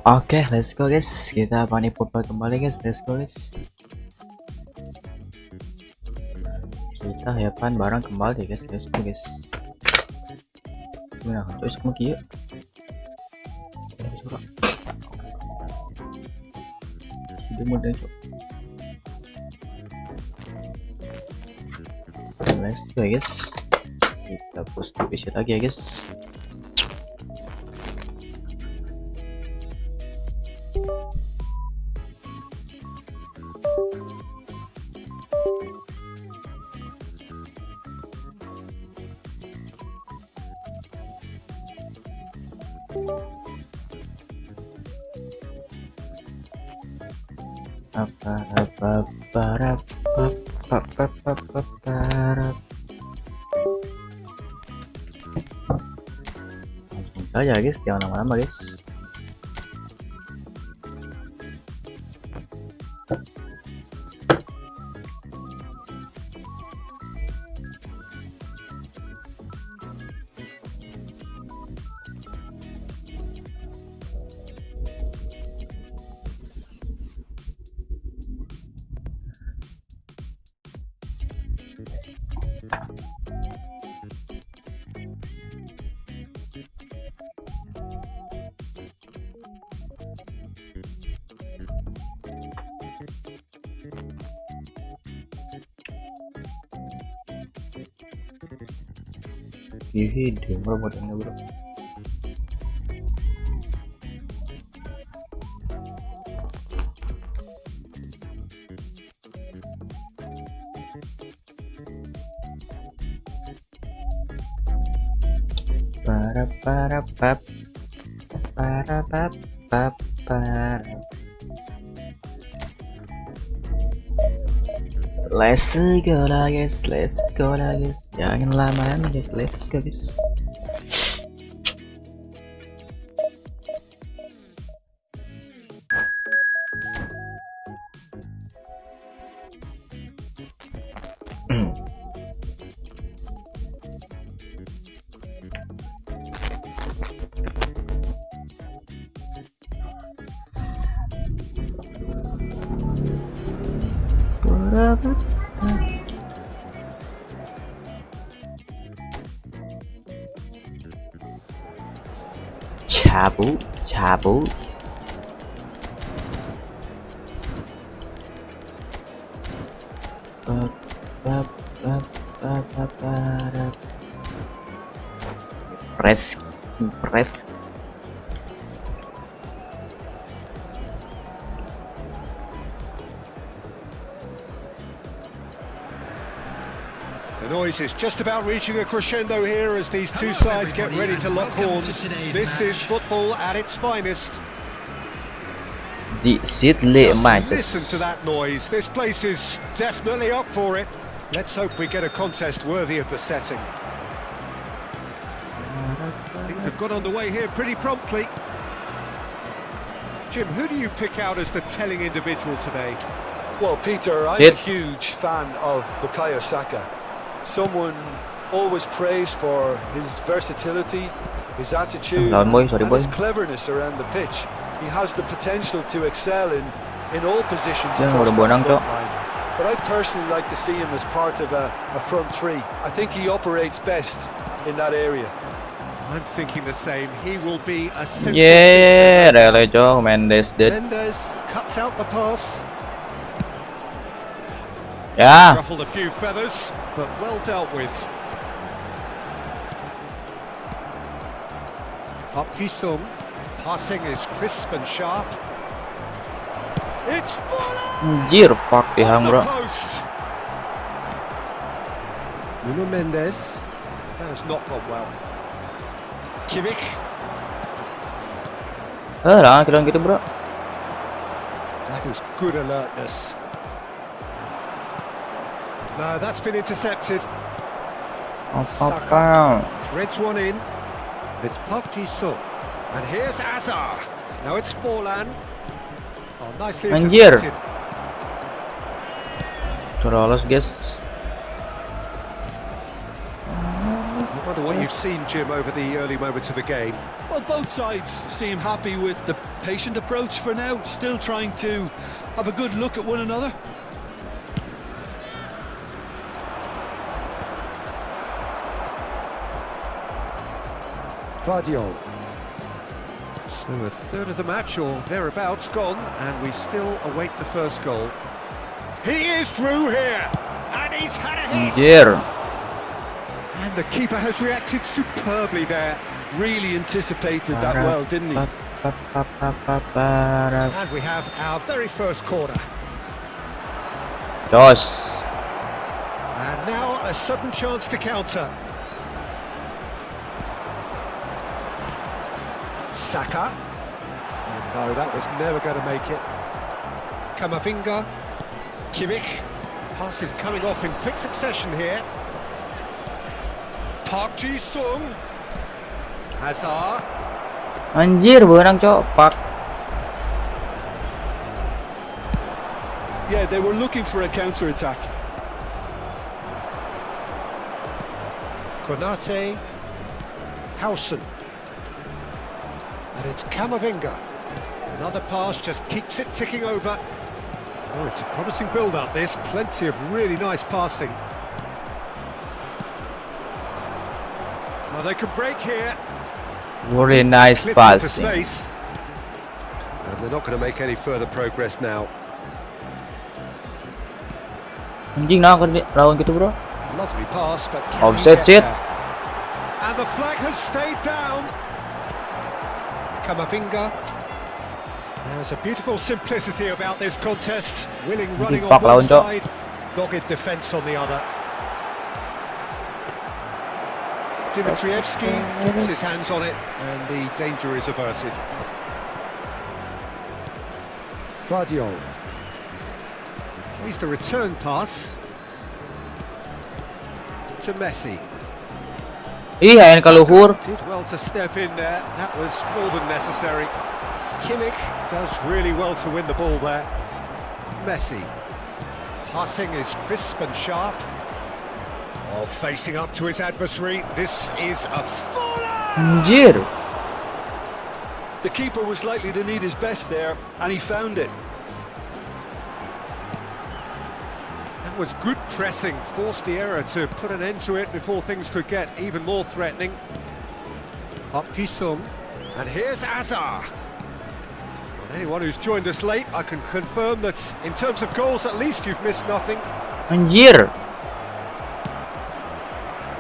Oke, let's go guys. Kita panik football kembali guys. Let's go guys. Kita hepan barang kembali guys. Let's go guys. Nah, terus kamu kia. Dia mudah cok. Let's go guys. Kita push tipis lagi ya guys. Langsung saja guys, jangan lama-lama guys. Hidung bro modelnya bro. Let's go lah guys, let's go lah guys. Jangan lama-lama guys, let's go guys. Cabut. Press. The noise is just about reaching a crescendo here as these two sides get ready to lock horns. This is football at its finest. Listen to that noise. This place is definitely up for it. Let's hope we get a contest worthy of the setting. Things have got underway here pretty promptly. Jim, who do you pick out as the telling individual today? Well, Peter, I'm a huge fan of Bukayo Saka. Someone always praised for his versatility, his attitude, and his cleverness around the pitch. He has the potential to excel in all positions across the front line. But I'd personally like to see him as part of a front three. I think he operates best in that area. I'm thinking the same. He will be a central feature. Mendes cuts out the pass. Yeah. Ruffled a few feathers, but well dealt with. Park Ji-sung. Passing is crisp and sharp. It's Anjir, fuck dihang bro. Nuno Mendes. That has not gone well. Kimmich. Jangan kira gitu bro. That was good alertness. No, that's been intercepted. Saka threads one in. It's Park Ji-sung. And here's Azar. Now it's Forlan. Oh, nicely intercepted. Terlalu guys. wonder what you've seen, Jim, over the early moments of the game. Well, both sides seem happy with the patient approach for now, still trying to have a good look at one another. Vardiol. So a third of the match or thereabouts gone, and we still await the first goal. He is through here, and he's had a hit. Anjir. And the keeper has reacted superbly there. Really anticipated that well, didn't he? And we have our very first corner. Jos. And now a sudden chance to counter. Saka. And no, that was never going to make it. Kamavinga. Kimmich. Pass is coming off in quick succession here. Park Ji-sung. Hazard. Anjir, berenang cok, Pak. Yeah, they were looking for a counter-attack. Konate. Howson. And it's Kamavinga. Another pass just keeps it ticking over. Oh, it's a promising build-up, this. Plenty of really nice passing. Well, they could break here. Really nice Clipped into passing. space. And they're not going to make any further progress now. Anjing nak lawan gitu, bro. Lovely pass, but can Offset he shit. get there? And the flag has stayed down. Kamavinga. There's a beautiful simplicity about this contest. Willing running on Pak one lawan, Cok. side, dogged defence on the other. Dimitrievski puts his hands on it, and the danger is averted. Vardiol. Here's the return pass to Messi. Iya, yang luhur. Did well to step in there. That was more than necessary. Kimmich does really well to win the ball there. Messi. Passing is crisp and sharp. Oh, facing up to his adversary. This is a fuller! Anjir. The keeper was likely to need his best there, and he found it. That was good pressing. Forced the error to put an end to it before things could get even more threatening. Park Ji-sung. And here's Hazard. Anyone who's joined us late, I can confirm that in terms of goals, at least you've missed nothing. Anjir.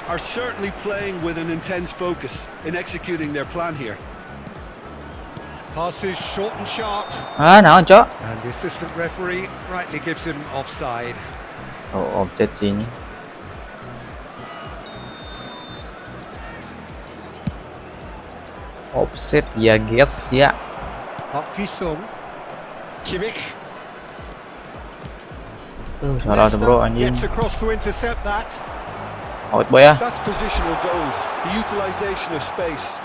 Are certainly playing with an intense focus in executing their plan here. Passes short and sharp. Ah, naon, cok? And the assistant referee rightly gives him offside. Oh, offset sih ini. Offset ya, guys, ya. Park Ji-sung. Kimmich. Salah tuh, bro, anjing. Gets across to intercept that. Out, boy, ya. That's positional goals, the utilisation of space.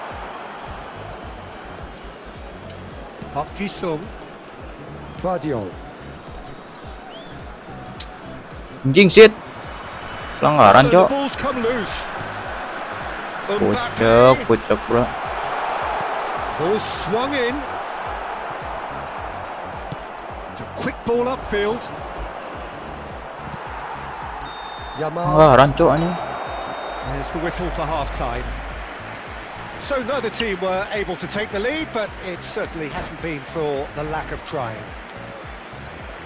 Park Ji-sung. Vardiol. Anjing, shit. Pelanggaran, And the cok. ball's come loose. Pucuk, bro. Ball swung in. It's a quick ball upfield. Yamal. Pelanggaran, cok, anjing. There's the whistle for half-time. So neither team were able to take the lead, but it certainly hasn't been for the lack of trying.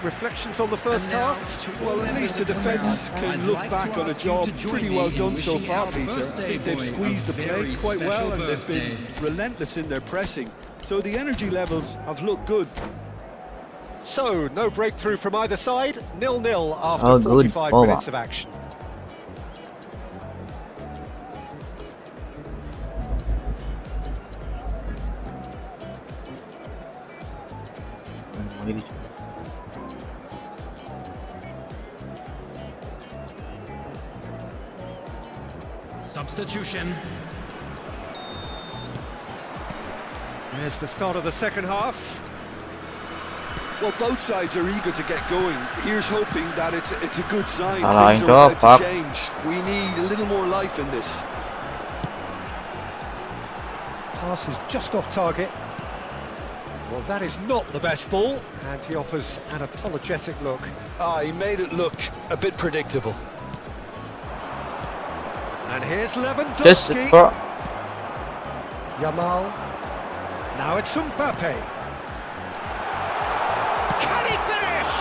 Reflections on the first half? Well, at least the defence can look back on a job pretty well done so far, Peter. I think they've squeezed the play quite well and they've been relentless in their pressing. So the energy levels have looked good. So, no breakthrough from either side, 0-0 after Oh, good. 45 Oh, minutes of action. Substitution. There's the start of the second half. Well, both sides are eager to get going. Here's hoping that it's a good sign. Alah, Things itu, are about Pak. to change. We need a little more life in this. pass is just off target. Well, that is not the best ball, and he offers an apologetic look. He made it look a bit predictable. And here's Lewandowski. Just bro. Yamal. Now it's Mbappe. Can he finish?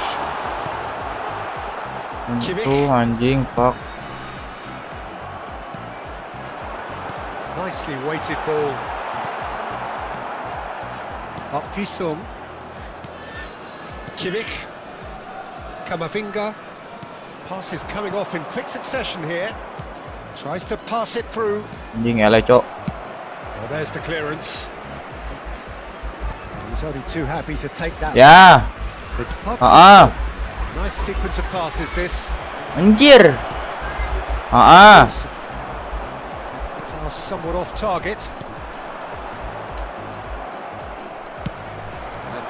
Itu anjing fuck. Nicely weighted ball. Sum. Kimmich. Kamavinga. Pass is coming off in quick succession here. Tries to pass it through. Anjing eleh cok. Well, there's the clearance. He's only too happy to take that. Ya. It's nice sequence of passes this. Anjir. Pass somewhat off target.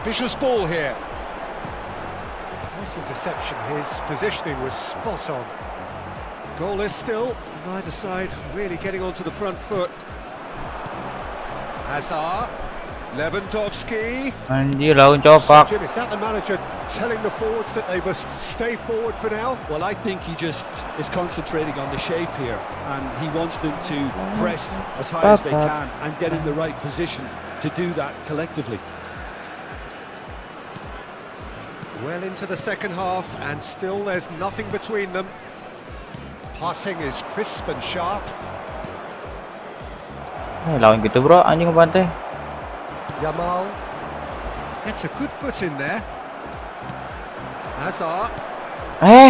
Ambitious ball here. Nice interception. His positioning was spot on. Goalless still. Neither side really getting onto the front foot. Hazard. Lewandowski. Anjir lawan cok fuck. Jim, is that the manager telling the forwards that they must stay forward for now? Well, I think he just is concentrating on the shape here, and he wants them to press as high as they can and get in the right position to do that collectively. Well into the second half, and still there's nothing between them. Passing is crisp and sharp. Lawan gitu bro, anjing ngebantai. Yamal gets a good foot in there. Hazard.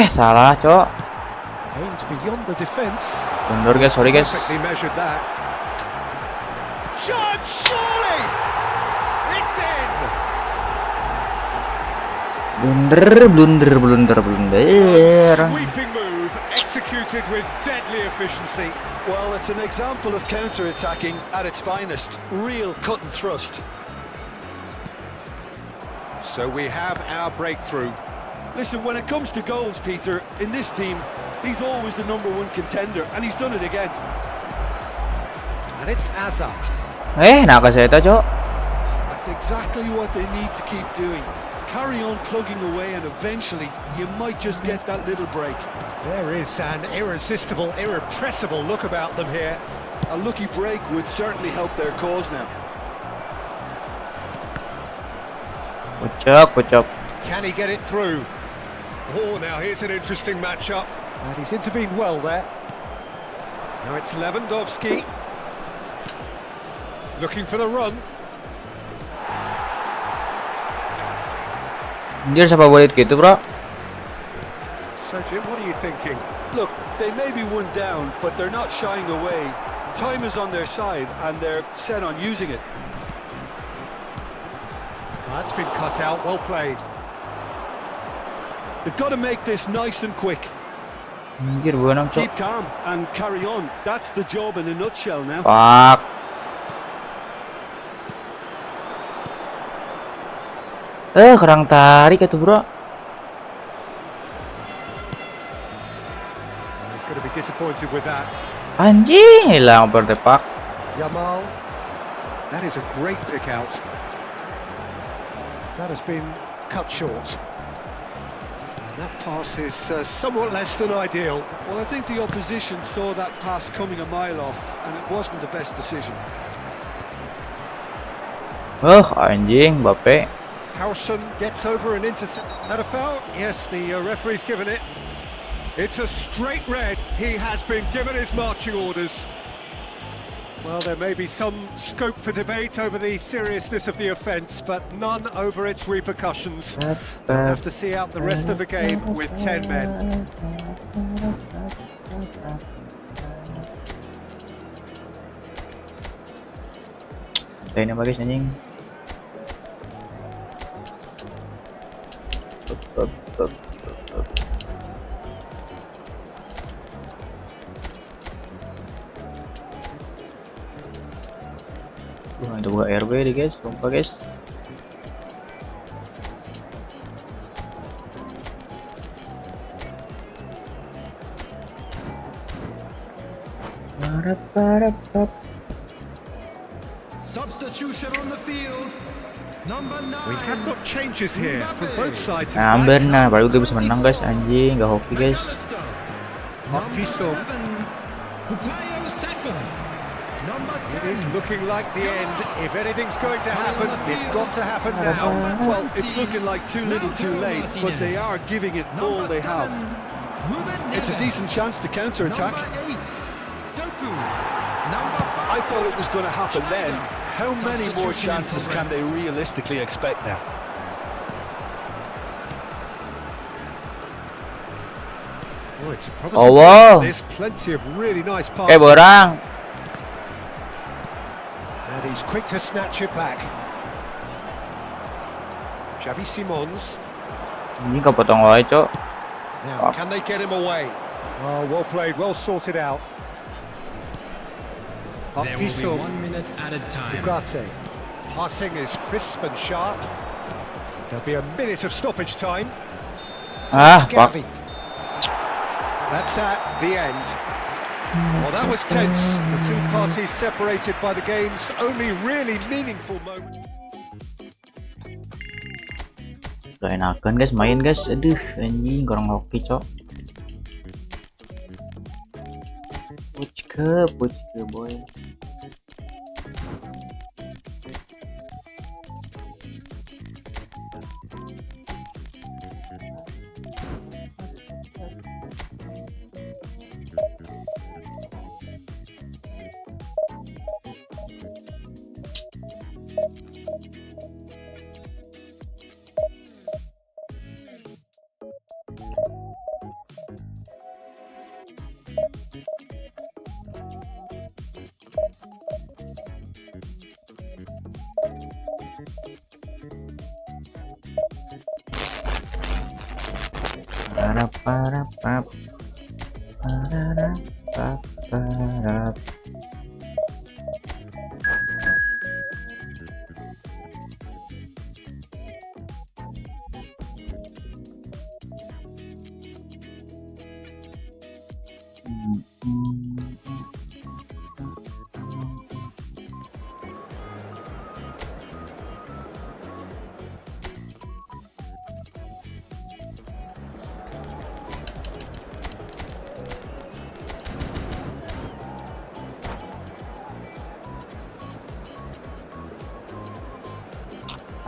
Salah cok. Aimed beyond the defence. Mundur guys, sorry guys. Perfectly measured that. Shot, surely! It's in! Blunder. Sweeping move, executed with deadly efficiency. Well, it's an example of counter-attacking at its finest. Real cut and thrust. So we have our breakthrough. Listen, when it comes to goals, Peter, in this team, he's always the #1 contender, and he's done it again. And it's Hazard. Nakaseta cok. That's exactly what they need to keep doing. Carry on plugging away, and eventually you might just get that little break. There is an irresistible, irrepressible look about them here. A lucky break would certainly help their cause now. Pucuk. Can he get it through? Oh, now here's an interesting matchup. And he's intervened well there. Now it's Lewandowski. Looking for the run. Anjir siapa boleh gitu bro. So Jim, what are you thinking? Look, they may be one down, but they're not shying away. Time is on their side, and they're set on using it. That's been cut out, well played. They've got to make this nice and quick. Anjir bukan cok. Keep calm and carry on. That's the job in a nutshell now. Fuck. Kurang tarik itu bro. He's going to be disappointed with that. Anjing hilang berdepak. Yamal. That is a great pick out. That has been cut short. And that pass is somewhat less than ideal. Well, I think the opposition saw that pass coming a mile off, and it wasn't the best decision. Anjing Mbappe. Howson gets over and intercept. That a foul? Yes, the referee's given it. It's a straight red. He has been given his marching orders. Well, there may be some scope for debate over the seriousness of the offence, but none over its repercussions. We'll have to see out the rest of the game with 10 men. Ini bagus anjing. Ada buah RB nih guys, lupa guys. substitution on the field. Number 9. We have got changes here from both sides. Nah, hampir nah, baru gue bisa menang guys, anjing, gak hoki guys. It is looking like the end. If anything's going to happen, it's got to happen now. Well, it's looking like too little too late, but they are giving it all they have. It's a decent chance to counter-attack. I thought it was going to happen then. How many more chances can they realistically expect now? Oh, it's a promising Oh, wow. There's plenty of really nice Kayak passes. borang. And he's quick to snatch it back. Xavi Simons. Anjing kepotong wae, Cok. Now, can they get him away? Oh, well played, well sorted out. There will be 1 minute at a time. Ugarte. Passing is crisp and sharp. There'll be a minute of stoppage time. Ah, fuck. Gavi. That's at the end. Well, that was tense. The two parties separated by the game's only really meaningful moment. Udah enakan guys, main guys. Aduh, anjing, kurang hoki, Cok. Pucke boy.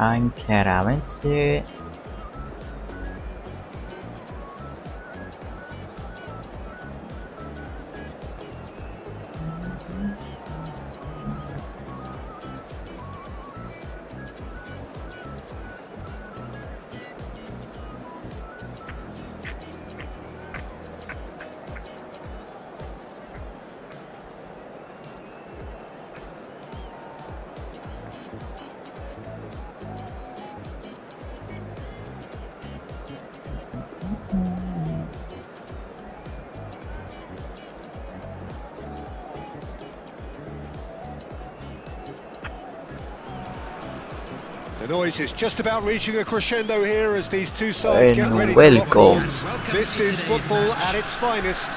Ankara Messi. The noise is just about reaching a crescendo here as these two sides get ready to lock welcome. arms. This is football at its finest.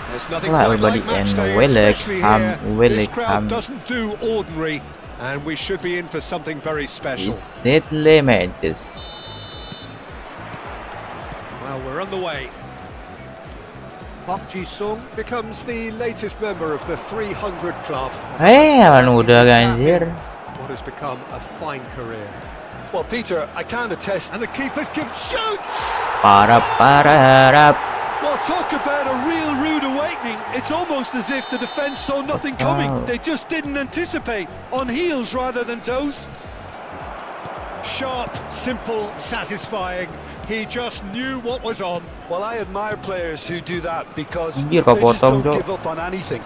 There's nothing Hello, quite everybody, like match and day, especially welcome, here. This crowd welcome. doesn't do ordinary, and we should be in for something very special. Exactly, matches. Well, we're on the way. Park Ji-sung becomes the latest member of the 300 club. Udah ganjir. What has become a fine career. Well, Peter, I can't attest. And the keeper's gift shoots! Para harap. Well, talk about a real rude awakening. It's almost as if the defence saw nothing coming. Wow. They just didn't anticipate. On heels rather than toes. Sharp, simple, satisfying. He just knew what was on. Well, I admire players who do that because Anjir, they just kepotong, don't Cok. give up on anything.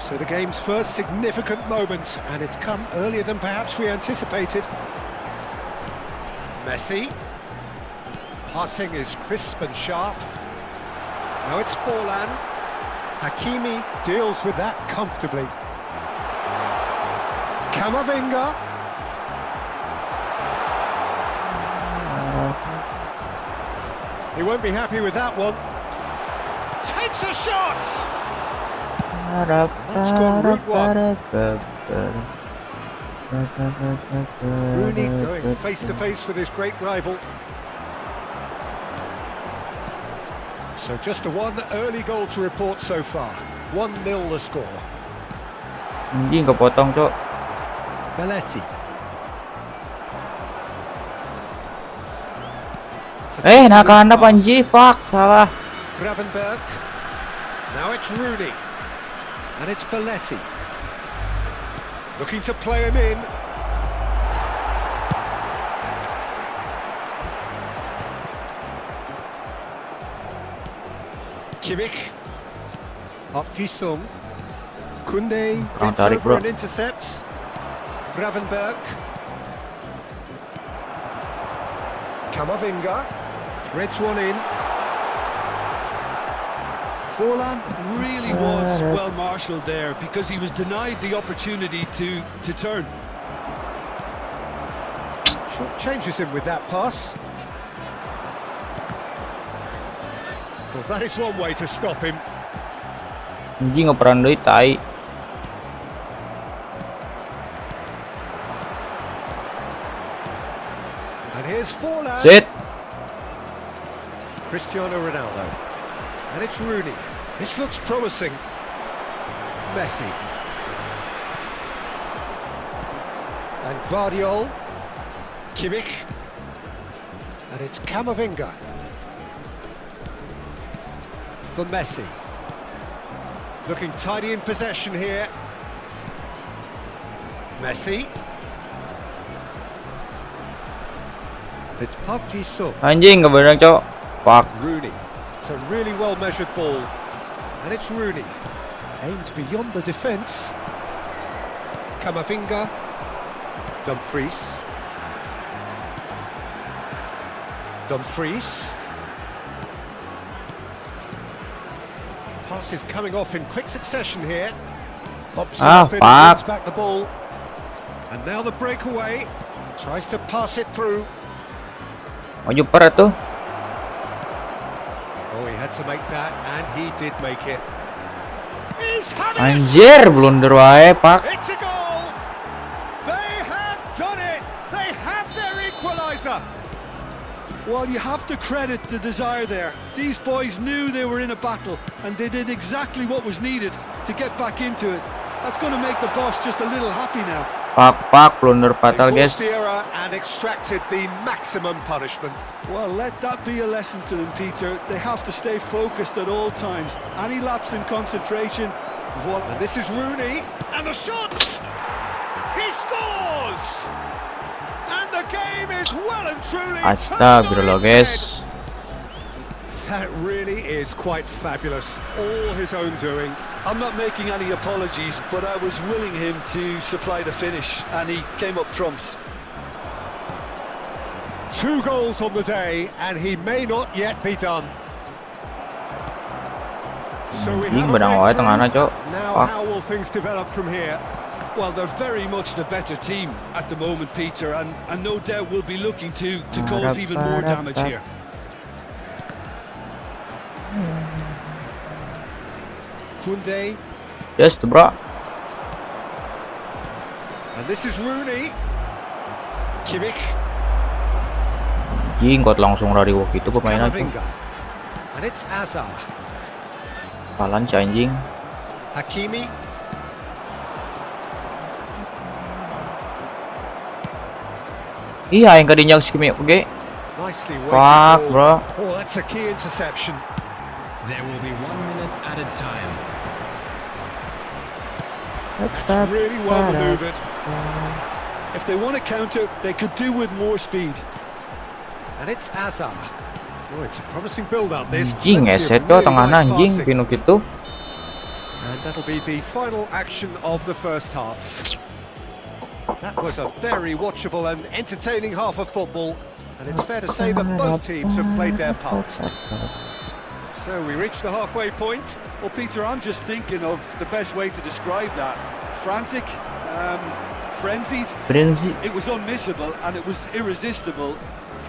So the game's first significant moment, and it's come earlier than perhaps we anticipated. Messi. Passing is crisp and sharp. Now it's Forlan. Hakimi deals with that comfortably. Camavinga. He won't be happy with that one. Takes a shot! That's gone route one. Rooney going face to face with his great rival. So just a one early goal to report so far. 1-0 the score. Anjing kepotong, Cok. Berarti. Nakahanap anjing, fuck, salah. Gravenberg. Now it's Rooney. And it's Berarti. Looking to play him in. Kimmich. Up Jisung. Kunde gets over and intercepts. Gravenberg. Kamavinga threads one in. Forlan really was well marshalled there because he was denied the opportunity to turn. Short changes him with that pass. Well, that is one way to stop him. Anjing ngeperan deui tai. And here's Forlan. Sit. Cristiano Ronaldo. And it's Rooney. This looks promising. Messi. And Guardiol. Kimmich. And it's Kamavinga. For Messi. Looking tidy in possession here. Messi. It's Park Ji-sung. Anjing kebeneran, Cok. Fuck. Rooney. It's a really well measured ball. And it's Rooney. Aimed beyond the defence. Kamavinga. Dumfries. Pass is coming off in quick succession here. Pops off it and wins back the ball. And now the breakaway. Tries to pass it through. Maju per tuh. Oh, he had to make that, and he did make it. Anjir, blunder wae, Pak. It's a goal! They have done it! They have their equaliser! Well, you have to credit the desire there. These boys knew they were in a battle, and they did exactly what was needed to get back into it. That's going to make the boss just a little happy now. Pak, blunder fatal, guys. They forced the error and extracted the maximum punishment. Well, let that be a lesson to them, Peter. They have to stay focused at all times. Any lapse in concentration. And this is Rooney, and the shot! He scores! And the game is well and truly Astagfirullah, guys. That really is quite fabulous. All his own doing. I'm not making any apologies, but I was willing him to supply the finish, and he came up trumps. 2 goals on the day, and he may not yet be done. So we have now how will things develop from here? Well, they're very much the better team at the moment, Peter, and no doubt will be looking to cause even more damage here. Kunde. Just bro. And this is Rooney. Kimmich. Jinggot langsung lari waktu itu pemainan tuh. And it's Azar. Palan si anjing. Hakimi. Iya yang kadinya si Kimi oke. Nicely Fuck, bro. Oh, that's a key interception. There will be 1 minute added time. That's really well maneuvered. If they want to counter, they could do with more speed. And it's Azar. Oh, it's a promising build-up. This anjing eset tuh tengah anjing pinu gitu. And that'll be the final action of the first half. That was a very watchable and entertaining half of football, and it's fair to say that both teams have played their part. So we reach the halfway point. Well, Peter, I'm just thinking of the best way to describe that. Frantic, frenzied. It was unmissable and it was irresistible.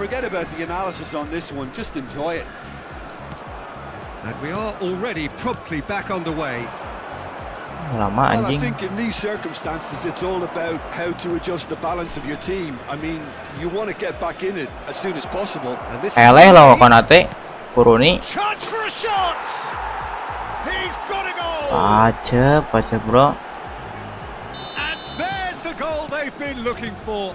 Forget about the analysis on this one, just enjoy it. And we are already promptly back underway. Lama Well, I anjing. think in these circumstances, it's all about how to adjust the balance of your team. I mean, you want to get back in it as soon as possible. And this is Eleh loh Konate. Kuruni. chance for a shot. He's got a goal. Pacet bro. And there's the goal they've been looking for.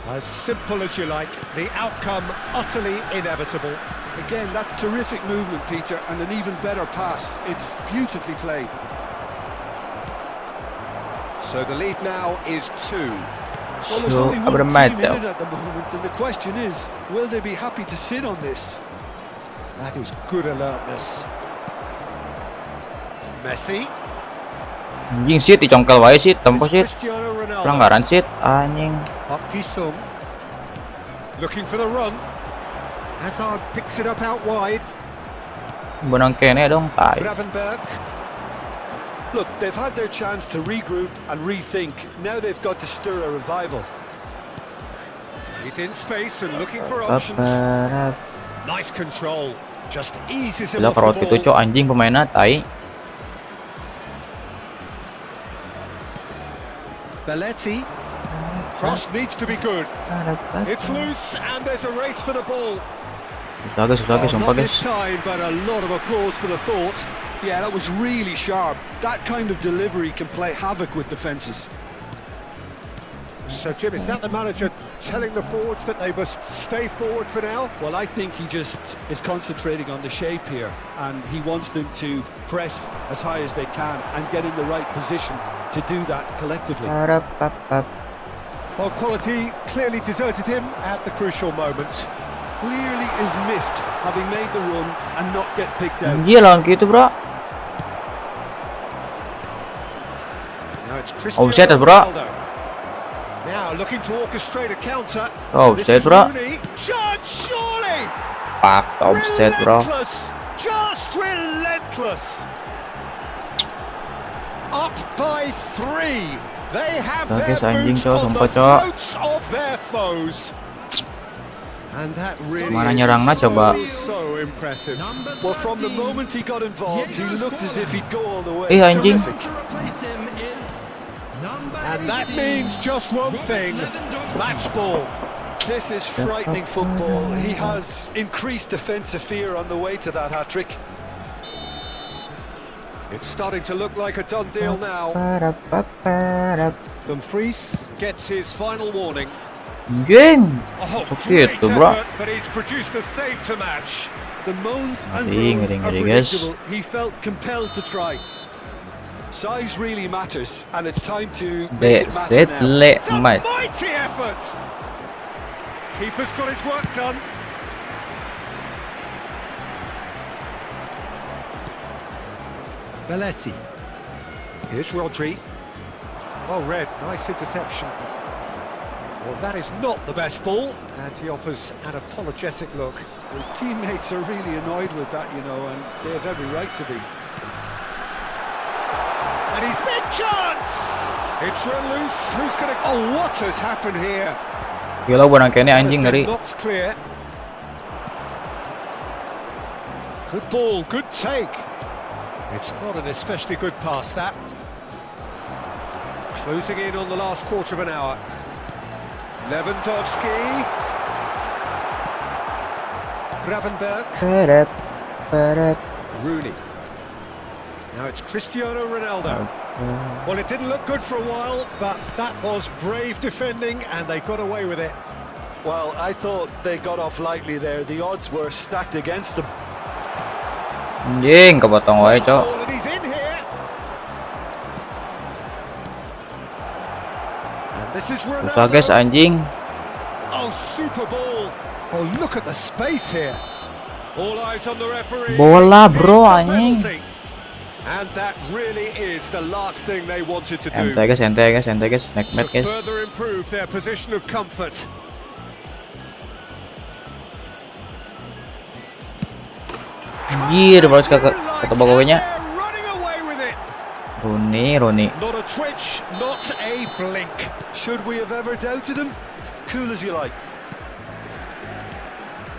As simple as you like, the outcome utterly inevitable. Again, that's terrific movement, Peter, and an even better pass. It's beautifully played. So the lead now is 2. Well, there's So, only one bermain team in daw. it at the moment, and the question is, will they be happy to sit on this? That is good alertness. Messi. Anjing sit dicongkel wae sit, tempo It's sit. Cristiano Ronaldo. Pelanggaran sit anjing. Looking for the run. Hazard picks it up out wide. Benang kene dong, tai. Gravenberg. Look, they've had their chance to regroup and rethink. Now they've got to stir a revival. He's in space and looking for options. Nice control. Just eases him Gila off the kerot gitu ball. cok anjing pemainnya tai. Belletti. Cross needs to be good. It's loose and there's a race for the ball. Susah guys, sumpah Not this guys. time, but a lot of applause for the thought. Yeah, that was really sharp. That kind of delivery can play havoc with defences. So, Jim, is that the manager telling the forwards that they must stay forward for now? Well, I think he just is concentrating on the shape here, and he wants them to press as high as they can and get in the right position to do that collectively. Well, quality clearly deserted him at the crucial moment. Clearly is miffed, having made the run and not get picked out. Anjir lawan gitu bro. Now it's Cristiano Offside, bro. Ronaldo. Now looking to orchestrate a counter. Oh, This offside, is bro. Rooney. Shot, surely! Pak, offset bro. Relentless, just relentless. Up by 3. They have Oke, their anjing, boots cowok, on the sumpah, cowok. throats of their foes. And that really Mana is nyerangnya coba. so impressive. Well, from the moment he got involved, he looked as if he'd go all the way. Anjing. Terrific. To replace him is number And that 18, means just one thing, match ball. This is frightening football. He has increased defensive fear on the way to that hat-trick. It's starting to look like a done deal now. Dumfries gets his final warning. Anjing. Oh, Gitu, great bro. effort, but he's produced a save to match. The moans and Ngeri, groans ngeri, are ngeri, guys. predictable. He felt compelled to try. Size really matters, and it's time to make it matter Set now. le It's a mat. mighty effort. Keeper's got his work done. Belletti. Here's Rodri. Oh, Red, nice interception. Well, that is not the best ball, and he offers an apologetic look. His teammates are really annoyed with that, you know, and they have every right to be. And he's big chance! It's run loose. Who's going to... Oh, what has happened here? Gila benang kene That has anjing been ngeri. knocked clear. Good ball, good take. It's not an especially good pass, that. Closing in on the last quarter of an hour. Lewandowski. Gravenberg. Rooney. Now it's Cristiano Ronaldo. Well, it didn't look good for a while, but that was brave defending and they got away with it. Well, I thought they got off lightly there. The odds were stacked against them. Anjing kepotong wae cok. Ball, and he's in here. And this is Ronaldo. Susah guys anjing. Oh, super ball. Oh, look at the space here. All eyes on the referee. Bola, bro, It's a anjing. penalty. And that really is the last thing they wanted to do. Santai guys, santai guys, santai guys. Neck To mat guys. further improve their position of comfort. Anjir, baru kata bagawenya. They're running away with it. Rooney. Not a twitch, not a blink. Should we have ever doubted him? Cool as you like.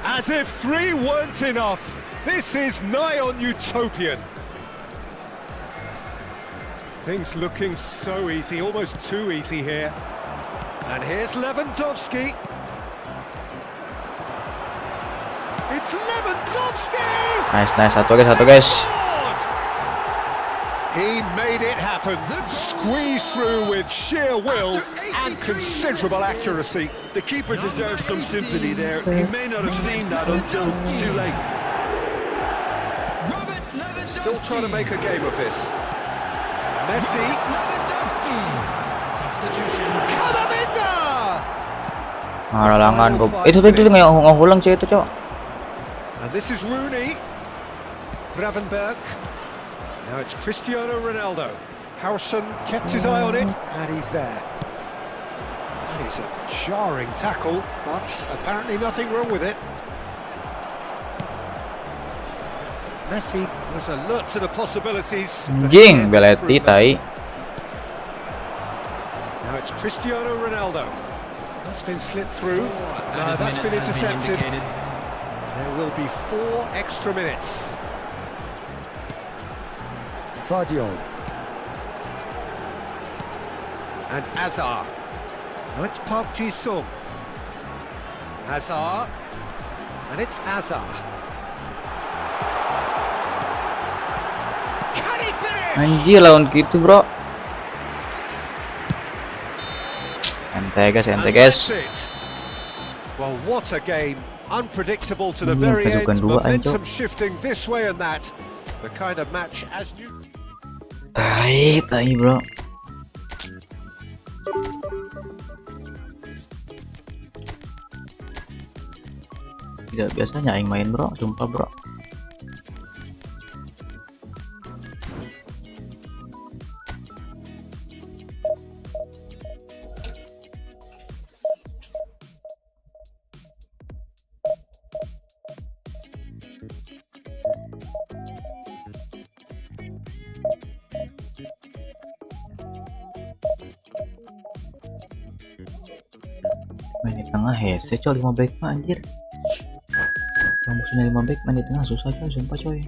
As if 3 weren't enough. This is nigh on utopian. Things looking so easy, almost too easy here. And here's Lewandowski. It's Lewandowski! Nice, satu guys. He made it happen. Squeezed through with sheer will and considerable accuracy. The keeper deserves some sympathy there. He may not have seen that until too late. Still trying to make a game of this. Messi. Kamavinga! Halangan ko. Itu ngahulang sih itu, Cok. And this is Rooney. Gravenberg. Now it's Cristiano Ronaldo. Howson kept his eye on it, and he's there. That is a jarring tackle, but apparently nothing wrong with it. Messi was alert to the possibilities. Anjing, berarti tai. Now it's Cristiano Ronaldo. That's been slipped through. That's been intercepted. There will be 4 extra minutes. Guardiola. And Azar. Now it's Park Ji-sung. Azar. And it's Azar. Can he finish? Anjir lawan gitu, bro. Santai guys. And that's it. Well, what a game. Unpredictable to the very end. Momentum shifting this way and that. The kind of match as you... Tai bro. Tidak biasanya aing main, bro, sumpah, bro. Main di tengah hese coy, 5 back mah anjir. Yang musuhnya 5 back main di tengah susah coy, sumpah coy.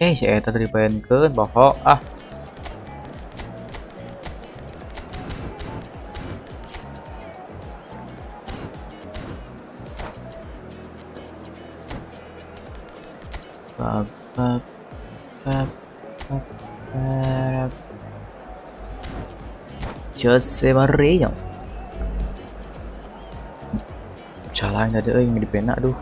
Si eta tadi dipaenkeun pokok ah. Jose Maria. Salah tadi euy di pena aduh.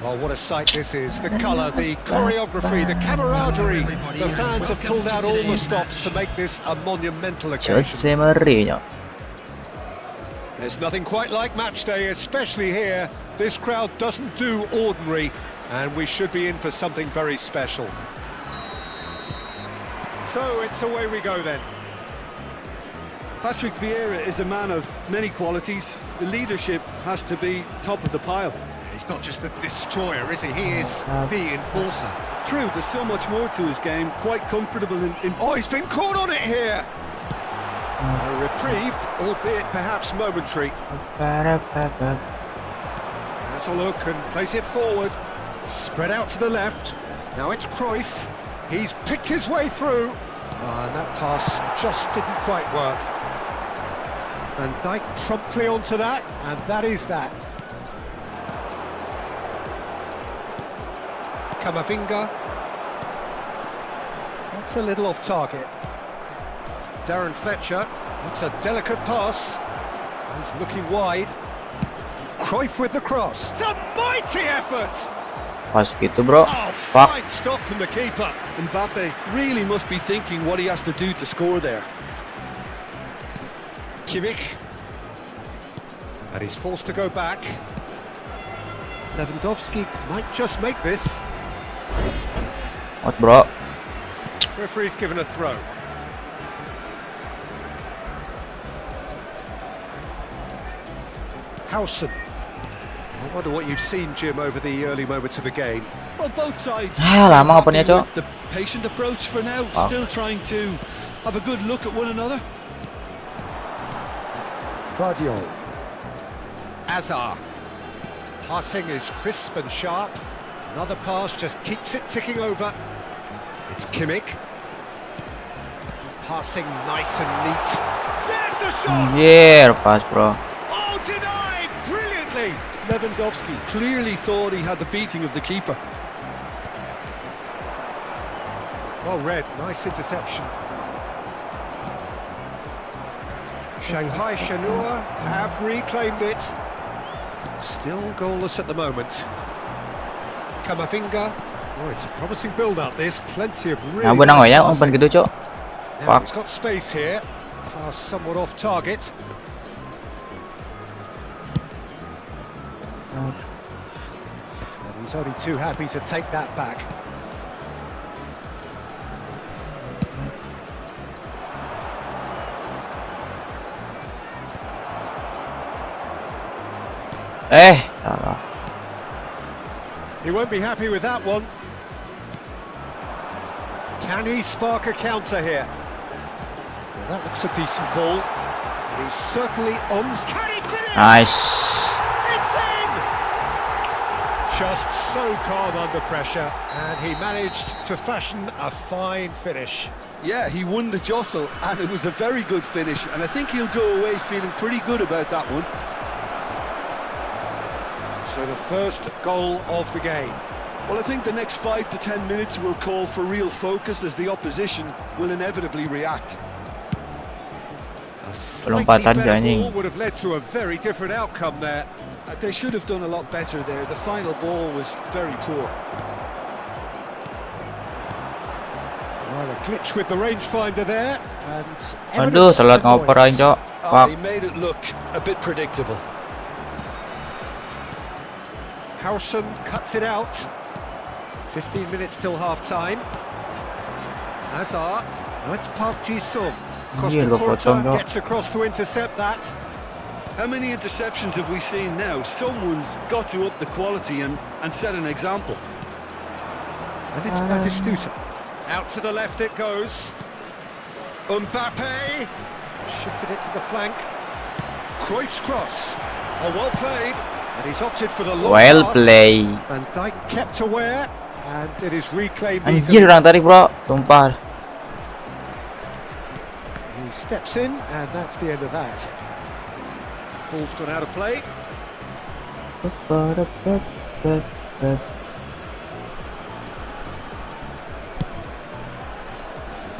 Oh, what a sight this is. The colour, the choreography, the camaraderie. The fans have pulled out all the stops to make this a monumental occasion. Jose Maria. There's nothing quite like match day, especially here. This crowd doesn't do ordinary, and we should be in for something very special. So it's away we go then. Patrick Vieira is a man of many qualities. The leadership has to be top of the pile. He's not just a destroyer, is he? He is the enforcer. True, there's so much more to his game. Quite comfortable in... Oh, he's been caught on it here! A reprieve, albeit perhaps momentary. Has a look and plays it forward. Spread out to the left. Now it's Cruyff. He's picked his way through. And that pass just didn't quite work. And Dijk promptly onto that, and that is that. Kamavinga. That's a little off target. Darren Fletcher. That's a delicate pass. He's looking wide. Cruyff with the cross. It's a mighty effort. Pas gitu, bro. Oh, Fuck. fine stop from the keeper. Mbappe really must be thinking what he has to do to score there. Kimmich. And he's forced to go back. Lewandowski might just make this. What, bro? Referee's given a throw. Howson. I wonder what you've seen, Jim, over the early moments of the game. Well, both sides lama happy opennya, Cok. with the patient approach for now, still trying to have a good look at one another. Vardiol. Azar. Passing is crisp and sharp. Another pass just keeps it ticking over. It's Kimmich. Passing nice and neat. There's the shot! Anjir, pas bro. Oh, denied! Brilliantly! Lewandowski clearly thought he had the beating of the keeper. Well read, nice interception. Shanghai Shenhua have reclaimed it. Still goalless at the moment. Kamavinga. Oh, it's a promising build-up. There's plenty of really Nah, benang ya, passing. umpan gitu, Cok. Now he's got space here. Pass somewhat off target. And he's only too happy to take that back. Salah. He won't be happy with that one. Can he spark a counter here? Well, that looks a decent ball. And he's certainly on. Can he finish? Nice. It's in! Just so calm under pressure, and he managed to fashion a fine finish. Yeah, he won the jostle, and it was a very good finish, and I think he'll go away feeling pretty good about that one. So the first goal of the game. Well, I think the next 5 to 10 minutes will call for real focus as the opposition will inevitably react. A slightly better ball would have led to a very different outcome there. They should have done a lot better there. The final ball was very poor. Well, a glitch with the rangefinder there, and Aduh, salah ngoper aja, Cok. He made it look a bit predictable. Howson cuts it out. 15 minutes till half-time. Azar. Oh, it's Park Ji-sung. Costa Curta gets across to intercept that. How many interceptions have we seen now? Someone's got to up the quality and set an example. And it's Batistuta. Out to the left it goes. Mbappe. Shifted it to the flank. Cruyff's cross. Oh, well played. And he's opted for the long pass. Play. Van Dijk kept aware, and it is reclaimed. Anjir, orang tarik, bro. Tumpah. He steps in, and that's the end of that. Ball's gone out of play.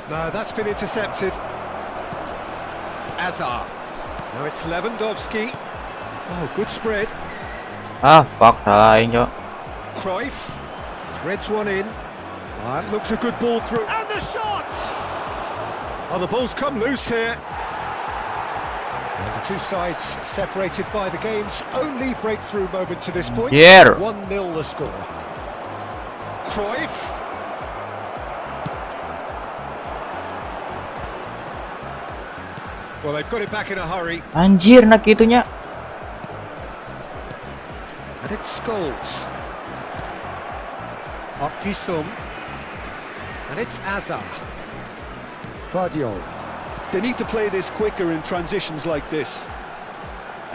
No, that's been intercepted. Azar. Now it's Lewandowski. Oh, good spread. Fuck, salahin, Cok. Cruyff threads one in. That looks a good ball through. And the shot! Oh, the ball's come loose here. And the two sides separated by the game's only breakthrough moment to this point. 1-0 the score. Cruyff. Well, they've got it back in a hurry. Anjir, nak itunya. And it Scholes. Up Ji-sung. And it's Azar. Vardiol. They need to play this quicker in transitions like this.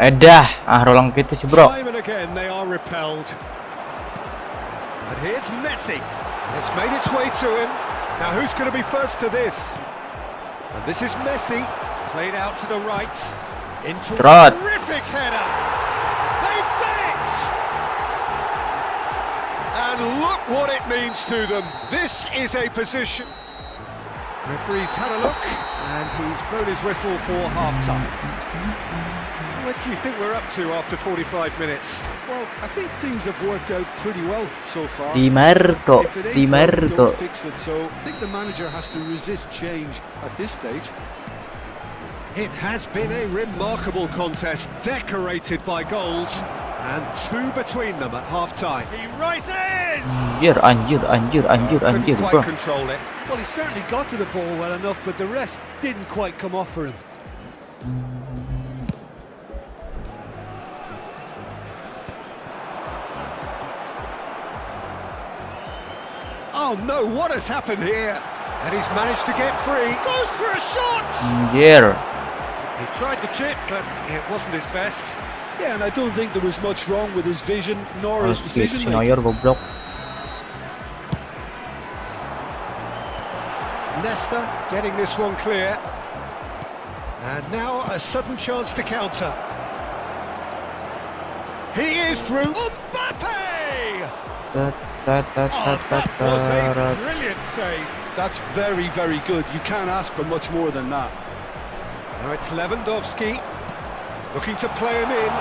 Rolang gitu sih, bro. Time and again they are repelled. And here's Messi. And it's made its way to him. Now who's going to be first to this? And this is Messi. Played out to the right. Into a terrific header. They've done it! And look what it means to them. This is a position. Referee's had a look, and he's blown his whistle for half-time. What do you think we're up to after 45 minutes? Well, I think things have worked out pretty well so far. Di Marco. Don't fix it, so I think the manager has to resist change at this stage. It has been a remarkable contest, decorated by goals, and two between them at half-time. He rises! Anjir, Couldn't bro. quite control it. Well, he certainly got to the ball well enough, but the rest didn't quite come off for him. Oh no, what has happened here? And he's managed to get free. Goes for a shot! Anjir. He tried the chip, but it wasn't his best. Yeah, and I don't think there was much wrong with his vision nor his decision Si making. Neuer goblok. Nesta getting this one clear. And now a sudden chance to counter. He is through. Mbappe! Oh, that was a brilliant save. That's very, very good. You can't ask for much more than that. Now it's Lewandowski looking to play him in.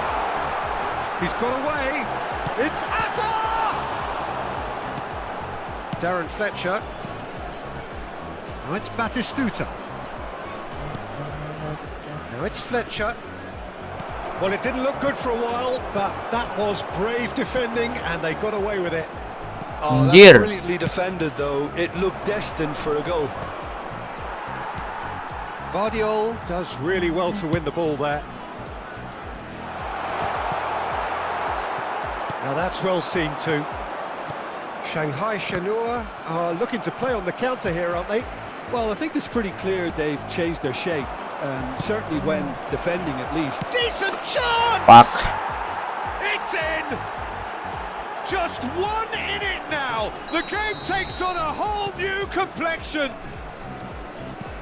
He's got away. It's Hazard! Darren Fletcher. Now it's Batistuta. Now it's Fletcher. Well, it didn't look good for a while, but that was brave defending and they got away with it. Oh, that's brilliantly defended, though. It looked destined for a goal. Vardiol does really well to win the ball there. Now that's well seen too. Shanghai Shenhua are looking to play on the counter here, aren't they? Well, I think it's pretty clear they've changed their shape, certainly when defending at least. Decent chance! Fuck. It's in! Just one in it now! The game takes on a whole new complexion!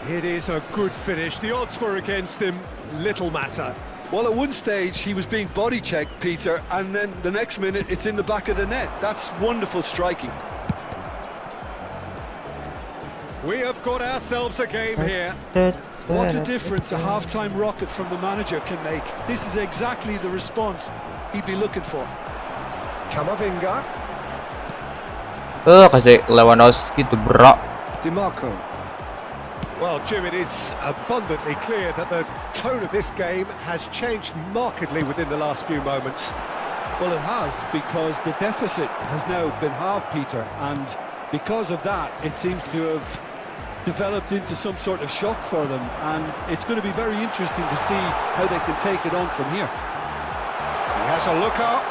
It is a good finish. The odds were against him. Little matter. Well, at one stage he was being body checked, Peter, and then the next minute it's in the back of the net. That's wonderful striking. We have got ourselves a game here. What a difference a half-time rocket from the manager can make. This is exactly the response he'd be looking for. Kamavinga. Kasih Lewandowski tuh bro. DiMarco. Well, Jim, it is abundantly clear that the tone of this game has changed markedly within the last few moments. Well, it has, because the deficit has now been halved, Peter, and because of that, it seems to have developed into some sort of shock for them, and it's going to be very interesting to see how they can take it on from here. He has a look up.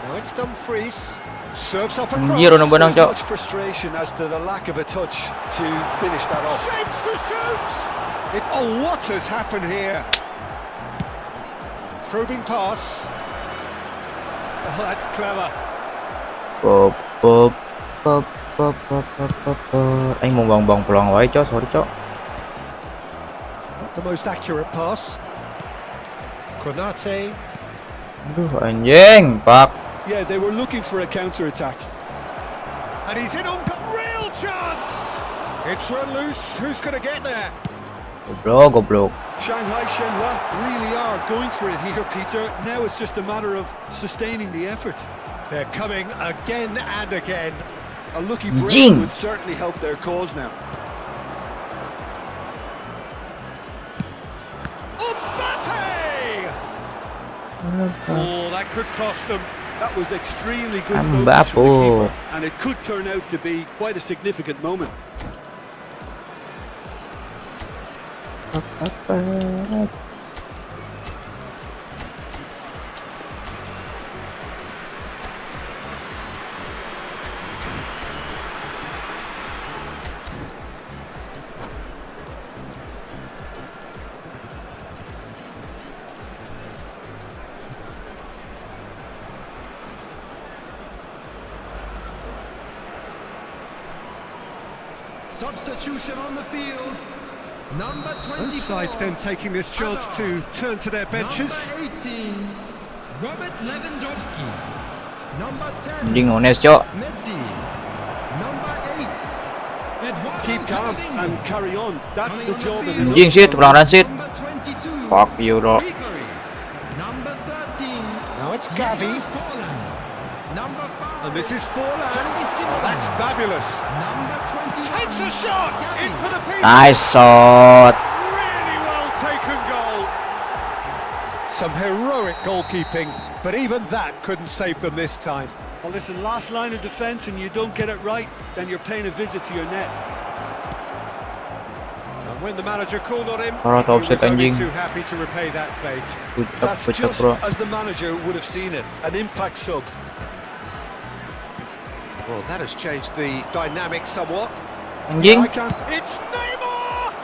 Now it's Dumfries. Serves up across. There's much frustration as to the lack of a touch to finish that off. Shapes to shoot! Oh, what has happened here? Probing pass. Oh, that's clever. Anh mau bong peluang wae, Cok. Sorry, Cok. Not the most accurate pass. Konate. Aduh, anjing, Pak. Yeah, they were looking for a counter-attack. And he's in on real chance! It's run loose, who's going to get there? Goblok. Shanghai Shenhua really are going for it here, Peter. Now it's just a matter of sustaining the effort. They're coming again and again. A lucky break would certainly help their cause now. Mbappe! Oh, that could cost them. That was extremely good focus from the keeper, and it could turn out to be quite a significant moment. Substitution on the field. Number 24. Both sides then taking this chance to turn to their benches. Number 18, Robert Lewandowski. Number 10, Cok. Messi. Number 8, Eduardo. Keep calm and carry on. That's the job. Anjing sih, pelanggaran sih. Number 22, Fuck you, bro. Gregory. Number 13, Now it's Gavi. Number 5, And this is Forlan. Oh, that's fabulous. Number 21, Takes a shot in for the people. Nice shot. Really well taken goal. Some heroic goalkeeping, but even that couldn't save them this time. Well, listen, last line of defence, and you don't get it right, then you're paying a visit to your net. And when the manager called on him, Parah, he was offside, only anjing. too happy to repay that fate. That's just bro. as the manager would have seen it, an impact sub. Well, that has changed the dynamic somewhat. Anjing, It's Neymar!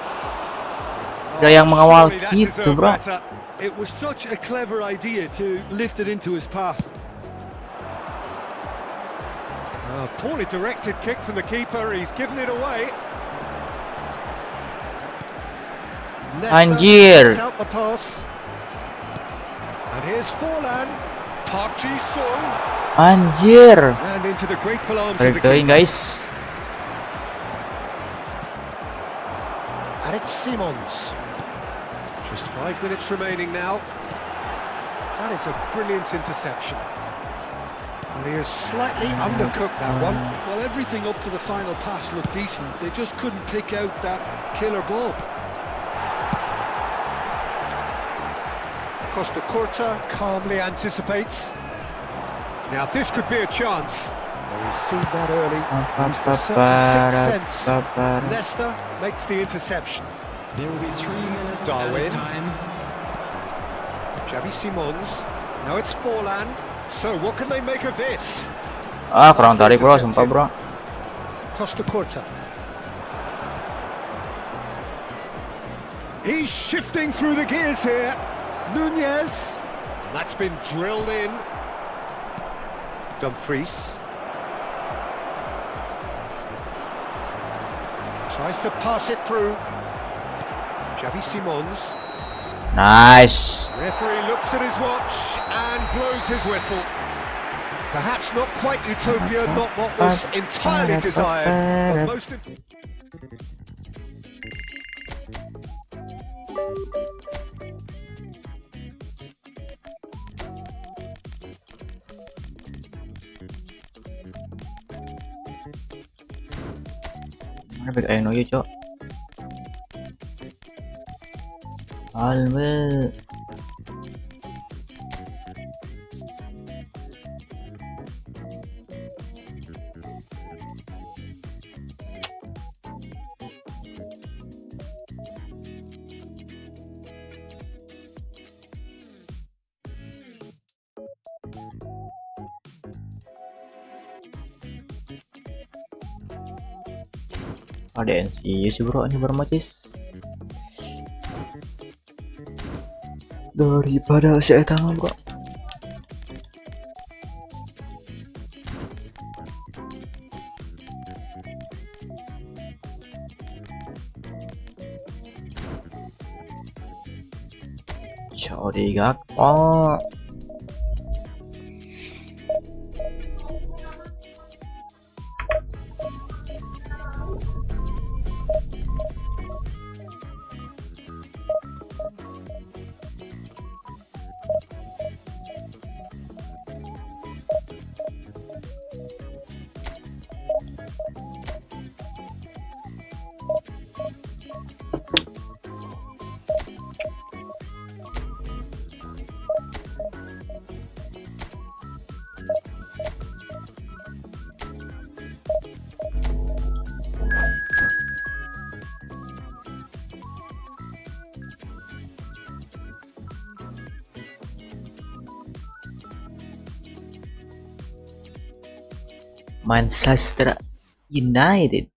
ada yang mengawal Surely that gitu, deserved bro. better. It was such a clever idea to lift it into his path. Poorly directed kick from the keeper, he's given it away. Anjir. Out the pass. And here's Forlan. Park Ji-sung. Anjir. And into the grateful arms of Balik the keeper. guys. And it's Simons. Just 5 minutes remaining now. That is a brilliant interception. And he has slightly undercooked that one. Well, everything up to the final pass looked decent. They just couldn't pick out that killer ball. Costa Curta calmly anticipates. Now this could be a chance. Well, he's seen that early. Used a certain sixth sense. Leicester makes the interception. There will be 3 minutes Darwin. added time. Xavi Simons. Now it's Forlan. So what can they make of this? Ah, kurang tarik bro, sumpah bro. Costa Curta. He's shifting through the gears here. Nunez. That's been drilled in. Dumfries. Tries to pass it through. Xavi Simons. Nice. Referee looks at his watch and blows his whistle. Perhaps not quite utopia, not what was entirely desired, but most Mana back ayo noyo, Cok. Alvi. Ada NC sih bro, ini bermacis daripada saya tangan bro. Sorry gak, oh Manchester United.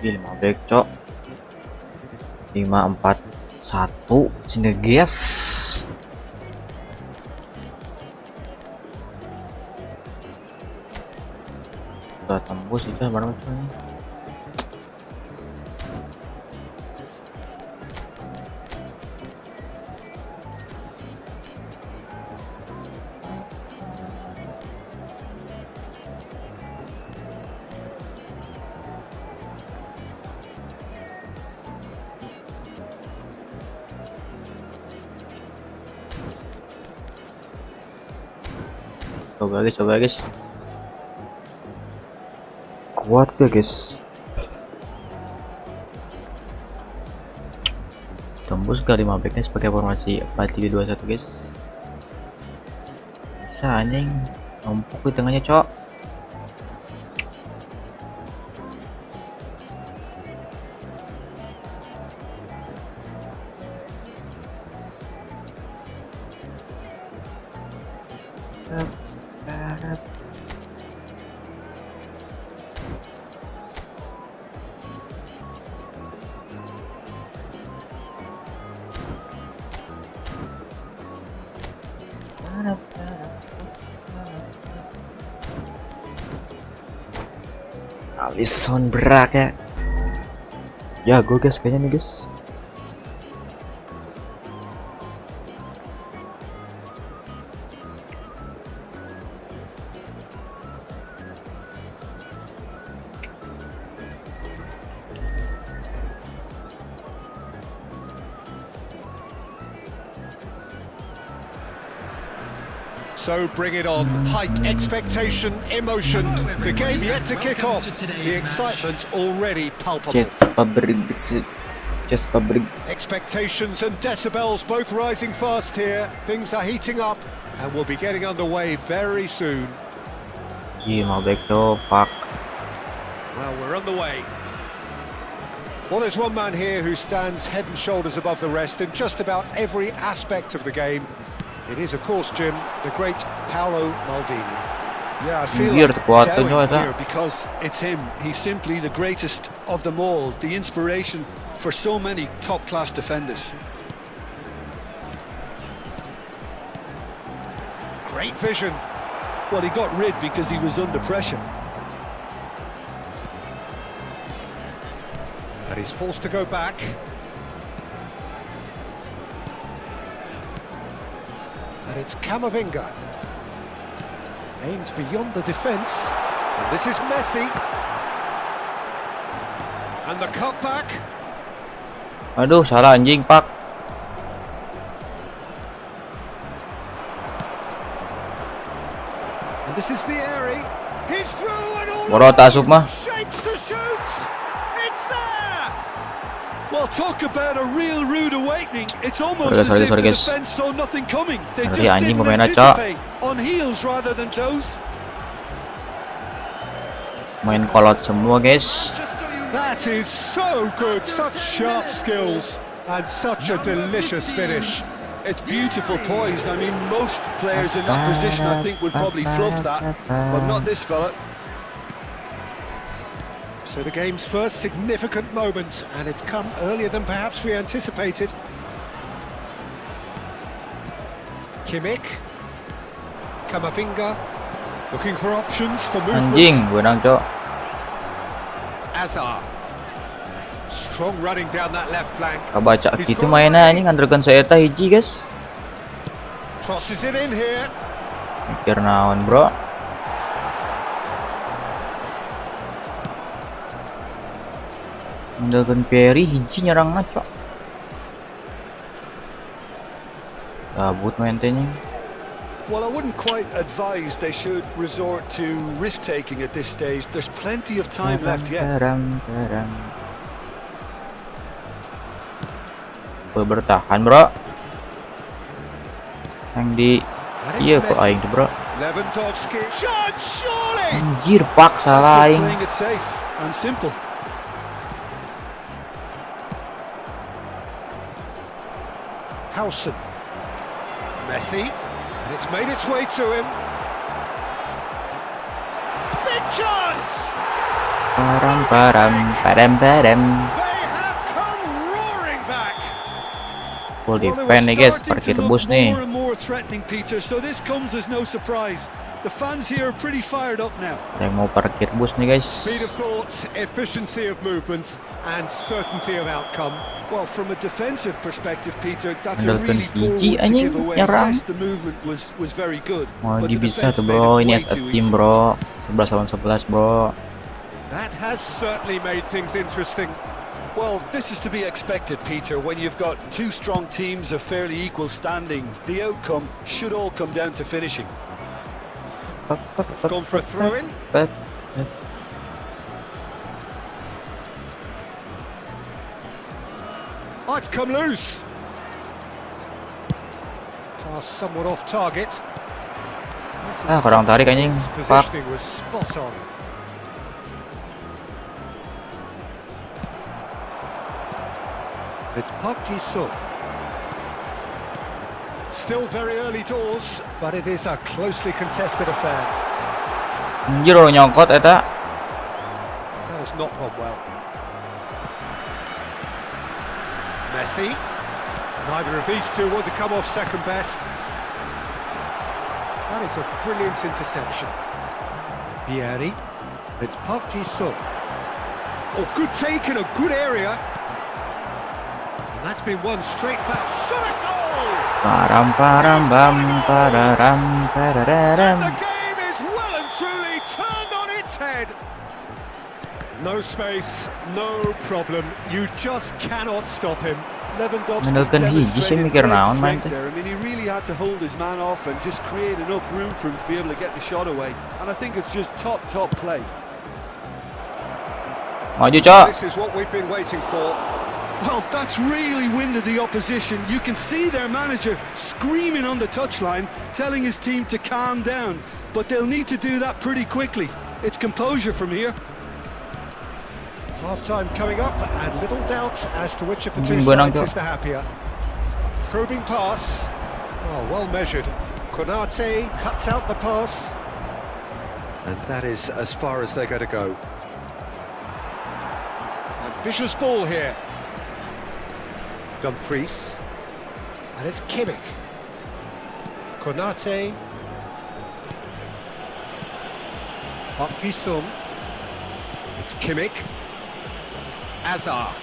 Gila, 5 back, Cok. 5-4-1 sini guys. Udah tembus itu barang macam ini. Coba guys. Kuat gak guys? Tembus ke 5 backnya sebagai formasi 4-3-2-1 guys. Bisa anjing. Numpuk di tengahnya, Cok. Alisson berak ya. Jago guys kayaknya nih guys. So bring it on. Hike expectation, emotion. The game yet to kick off. The excitement already palpable. Expectations and decibels both rising fast here. Things are heating up and we'll be getting underway very soon. Mau back to Pak. Well, we're on the way. Well, there's one man here who stands head and shoulders above the rest in just about every aspect of the game. It is, of course, Jim, the great Paolo Maldini. Yeah, I feel Here, like here because it's him. He's simply the greatest of them all, the inspiration for so many top-class defenders. Great vision. Well, he got rid because he was under pressure. And he's forced to go back. And it's Camavinga. Aimed beyond the defence. And this is Messi. And the cutback. Aduh, salah anjing, Pak. And this is Vieri. He's through and all Bro, tak asup mah. shapes to shoot. It's there. Well, talk about a real rude awakening. It's almost as if the defense saw nothing coming. They just didn't anticipate. On heels rather than toes. Main kolot semua, guys. That is so good. Such sharp skills and such a delicious finish. It's beautiful poise. I mean, most players in that position, I think, would probably fluff that, but not this fella. So the game's first significant moment, and it's come earlier than perhaps we anticipated. Kimmich, Camavinga, looking for options for movement. Anjing, benang, Cok. Azar, strong running down that left flank. Kabaca gitu mainnya anjing, andregan saya eta hiji, guys. Crosses it in here. Mikir naon, bro. Andregan Perry hiji nyerang maco. Cabut main tanya. Well, I wouldn't quite advise they should resort to risk-taking at this stage. There's plenty of time left yet. Bertahan, bro. Yang di iya kok aing tuh, bro. Lewandowski, shot, surely. Anjir, Pak, salah aing. Playing it safe and simple. Howson, Messi. And it's made its way to him. Big chance! Padam. They have come roaring back. Full defend nih guys, parkir bus nih. More and more threatening, Peter, so this comes as no surprise. The fans here are pretty fired up now. Yang mau parkir bus nih guys. Speed of thought, efficiency of movement, and certainty of outcome. Well, from a defensive perspective, Peter, that's a really poor one to anjing, give away. nyerang. Yes, the movement was very good. Mau but the bisa defense tuh, made bro. it Ini way as a too team, easy. bro. 11 lawan 11, bro. That has certainly made things interesting. Well, this is to be expected, Peter. When you've got two strong teams of fairly equal standing, the outcome should all come down to finishing. It's gone for a throw-in. Oh, it's come loose. Pass somewhat off target. Kurang tarik anjing. His Fuck. positioning was spot on. It's Park Ji-sung. Still very early doors, but it is a closely contested affair. Anjir lo nyongkot eta. That has not gone well. Messi. Neither of these two want to come off second best. That is a brilliant interception. Vieri. It's Park Ji-sung. Oh, good take in a good area. And that's been won straight back. Shot a goal! Param param bam pararam pararam. And the game is well and truly turned on its head. No space, no problem. You just cannot stop him. Lewandowski Mendelkan hiji sih mikir naon main teh. there. I mean, he really had to hold his man off and just create enough room for him to be able to get the shot away. And I think it's just top play. Maju, Cok. This is what we've been waiting for. Well, that's really winded the opposition. You can see their manager screaming on the touchline, telling his team to calm down. But they'll need to do that pretty quickly. It's composure from here. Half-time coming up, and little doubt as to which of the two Benang, sides Cok. is the happier. Probing pass. Oh, well measured. Konate cuts out the pass. And that is as far as they're going to go. Ambitious ball here. Dumfries. And it's Kimmich. Konate. Park Ji-sung. It's Kimmich. Azar.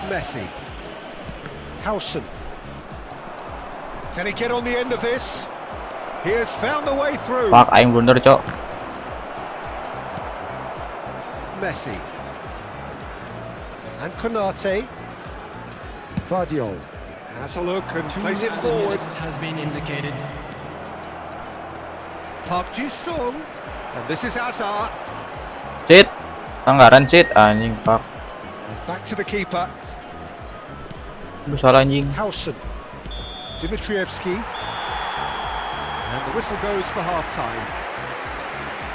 Messi. Howson. Can he get on the end of this? He has found the way through. Fuck, aing blunder, Cok. Messi. And Konate. Vardiol has a look and plays it forward. Has been indicated. Park Ji-sung. And this is Azar. Sit. Tanggaran sit anjing, fuck. And back to the keeper. Lu salah anjing. Howson. Dimitrievski. And the whistle goes for half-time.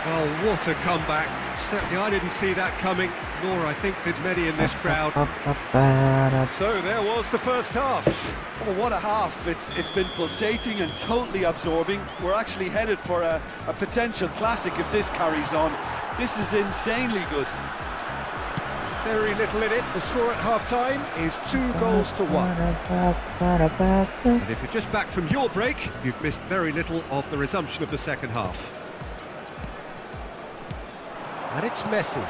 Oh, what a comeback. Certainly I didn't see that coming, nor I think did many in this crowd. So there was the first half. Oh, what a half. It's been pulsating and totally absorbing. We're actually headed for a potential classic if this carries on. This is insanely good. Very little in it. The score at half-time is 2-1. And if you're just back from your break, you've missed very little of the resumption of the second half. And it's Messi.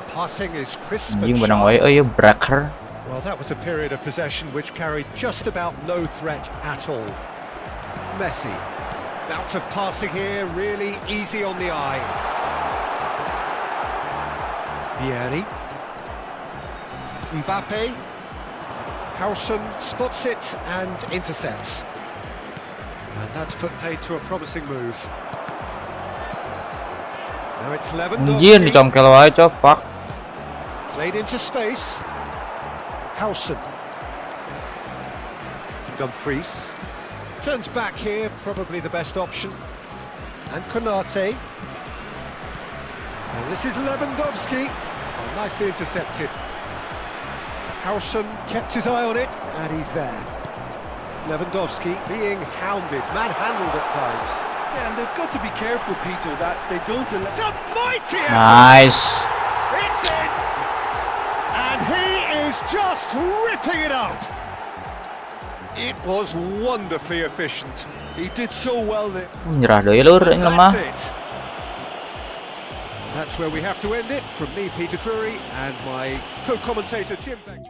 Passing is crisp and Anjing benang sharp. wae euy breaker. Well, that was a period of possession which carried just about no threat at all. Messi. Out of passing here, really easy on the eye. Vieri. Mbappe. Howson spots it and intercepts. And that's put paid to a promising move. Now it's Anjir Lewandowski. dicongkel wae, Cok. Fuck. Played into space. Howson. Dumfries. Turns back here, probably the best option. And Konate. And this is Lewandowski. Oh, nicely intercepted. Howson kept his eye on it, and he's there. Lewandowski being hounded, manhandled at times. Yeah, and they've got to be careful, Peter, that they don't allow... It's a mighty effort! Nice. It's in! And he is just ripping it up! It was wonderfully efficient. He did so well there. Nyerah deui lur aing lemah. That's it. That's where we have to end it. From me, Peter Drury, and my co-commentator, Jim Beck.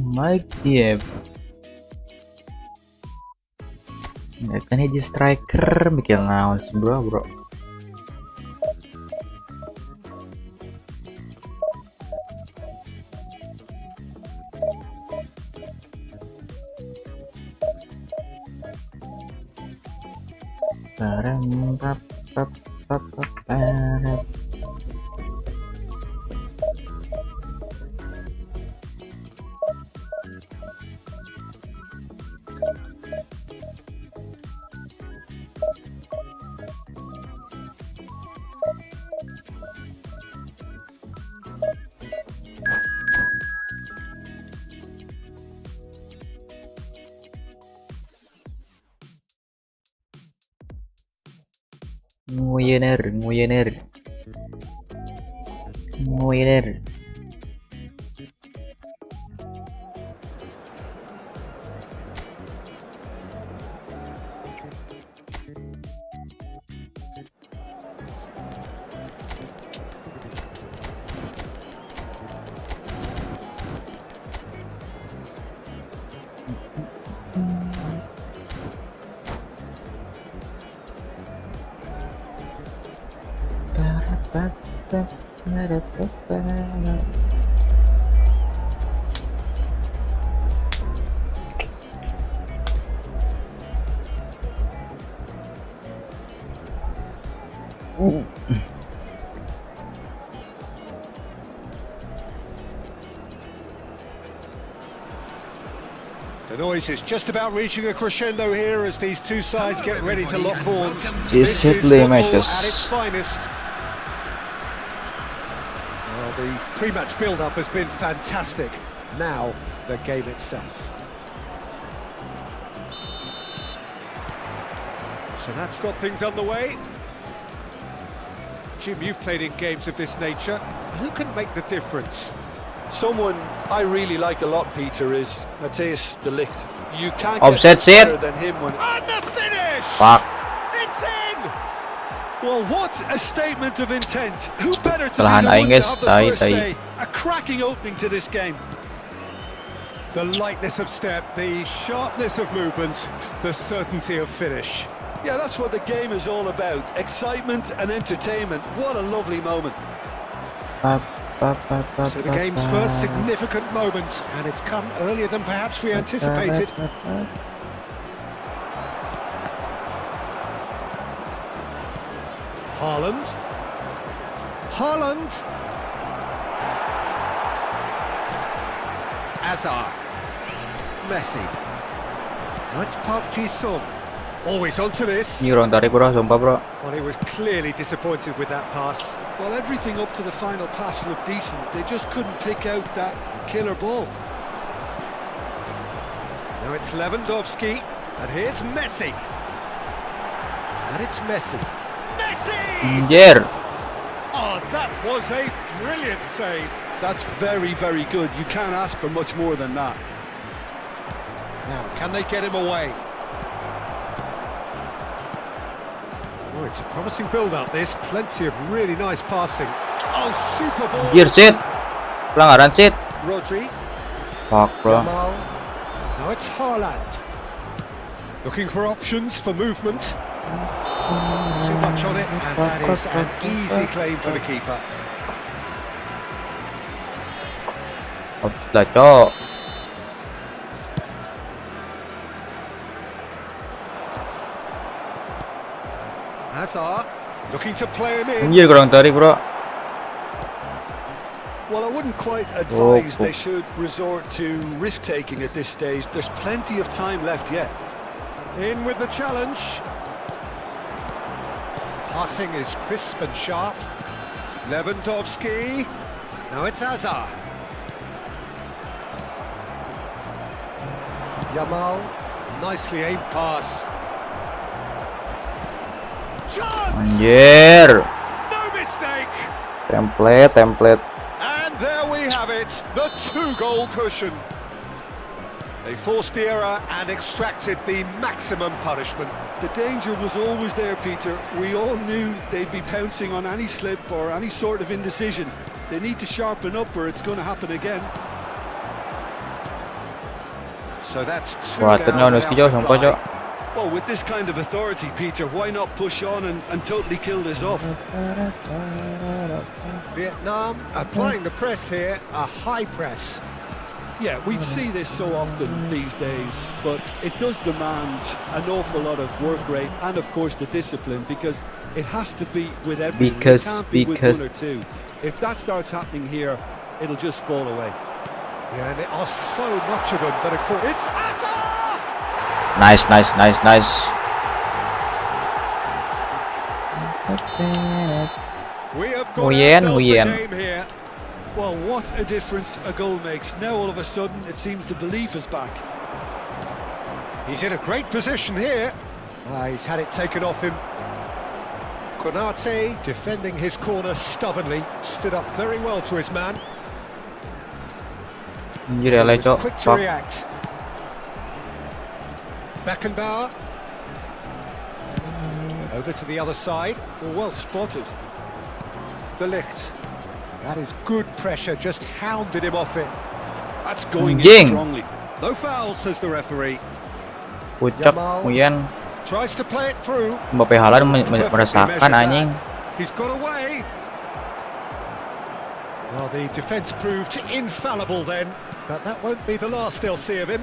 Mike Diep. Kan hiji striker mikir naon sih, bro. Parap. Nguyener. The noise is just about reaching a crescendo here as these two sides get ready to lock horns. This This is Sedley football matches. at its finest. Well, the pre-match build-up has been fantastic. Now, the game itself. So that's got things underway. Jim, you've played in games of this nature. Who can make the difference? Someone I really like a lot, Peter, is Matthijs de Ligt. You can't Offset get better set. than him when... And the finish! Fuck. It's in! Well, what a statement of intent. Who better to Kesalahan be the aing, one to guys. have the Tai. first say? A cracking opening to this game. The lightness of step, the sharpness of movement, the certainty of finish. Yeah, that's what the game is all about. Excitement and entertainment. What a lovely moment. So the game's first significant moment, and it's come earlier than perhaps we anticipated. Haaland. Azar. Messi. Now it's Park Ji-sung. Always onto this. Ini kurang tarik bro, sumpah bro. Well, he was clearly disappointed with that pass. Well, everything up to the final pass looked decent. They just couldn't pick out that killer ball. Now it's Lewandowski, and here's Messi. And it's Messi. Messi! Anjir. Oh, that was a brilliant save. That's very, very good. You can't ask for much more than that. Now, can they get him away? Oh, it's a promising build-up, this. Plenty of really nice passing. Oh, super ball. Anjir sit. Pelanggaran sit. Rodri. Fuck bro. Jamal. Now it's Haaland. Looking for options for movement. Too much on it, and that is an easy claim for the keeper. Lah cok. Hazard, looking to play him in. Anjir kurang tarik bro. Well, I wouldn't quite advise they should resort to risk-taking at this stage. There's plenty of time left yet. In with the challenge. Passing is crisp and sharp. Lewandowski. Now it's Hazard. Jamal. Nicely aimed pass. Chance! Anjir. No mistake! Template. And there we have it, the two-goal cushion. They forced the error and extracted the maximum punishment. The danger was always there, Peter. We all knew they'd be pouncing on any slip or any sort of indecision. They need to sharpen up or it's going to happen again. So that's two Wah, now ternyata without sumpah reply. cok. Well, with this kind of authority, Peter, why not push on and totally kill this off? Vietnam applying the press here, a high press. Yeah, we see this so often these days, but it does demand an awful lot of work rate and, of course, the discipline, because it has to be with everyone. It can't be with one or two. If that starts happening here, it'll just fall away. Yeah, and there are so much of them, but of course it's Azar! Nice. We have got Nguyen. ourselves a game here. Well, what a difference a goal makes. Now, all of a sudden, it seems the belief is back. He's in a great position here. He's had it taken off him. Konate defending his corner stubbornly, stood up very well to his man. Anjir ya He was Cok. quick to Fuck. react. Beckenbauer. Over to the other side. Well spotted. De Ligt. That is good pressure, just hounded him off it. That's going Anjing. in strongly. No foul, says the referee. Pucuk Yamal. kemudian Tries to play it through. Mbappe Haaland Perfectly merasakan measured anjing. that. He's got away. Well, the defence proved infallible then, but that won't be the last they'll see of him.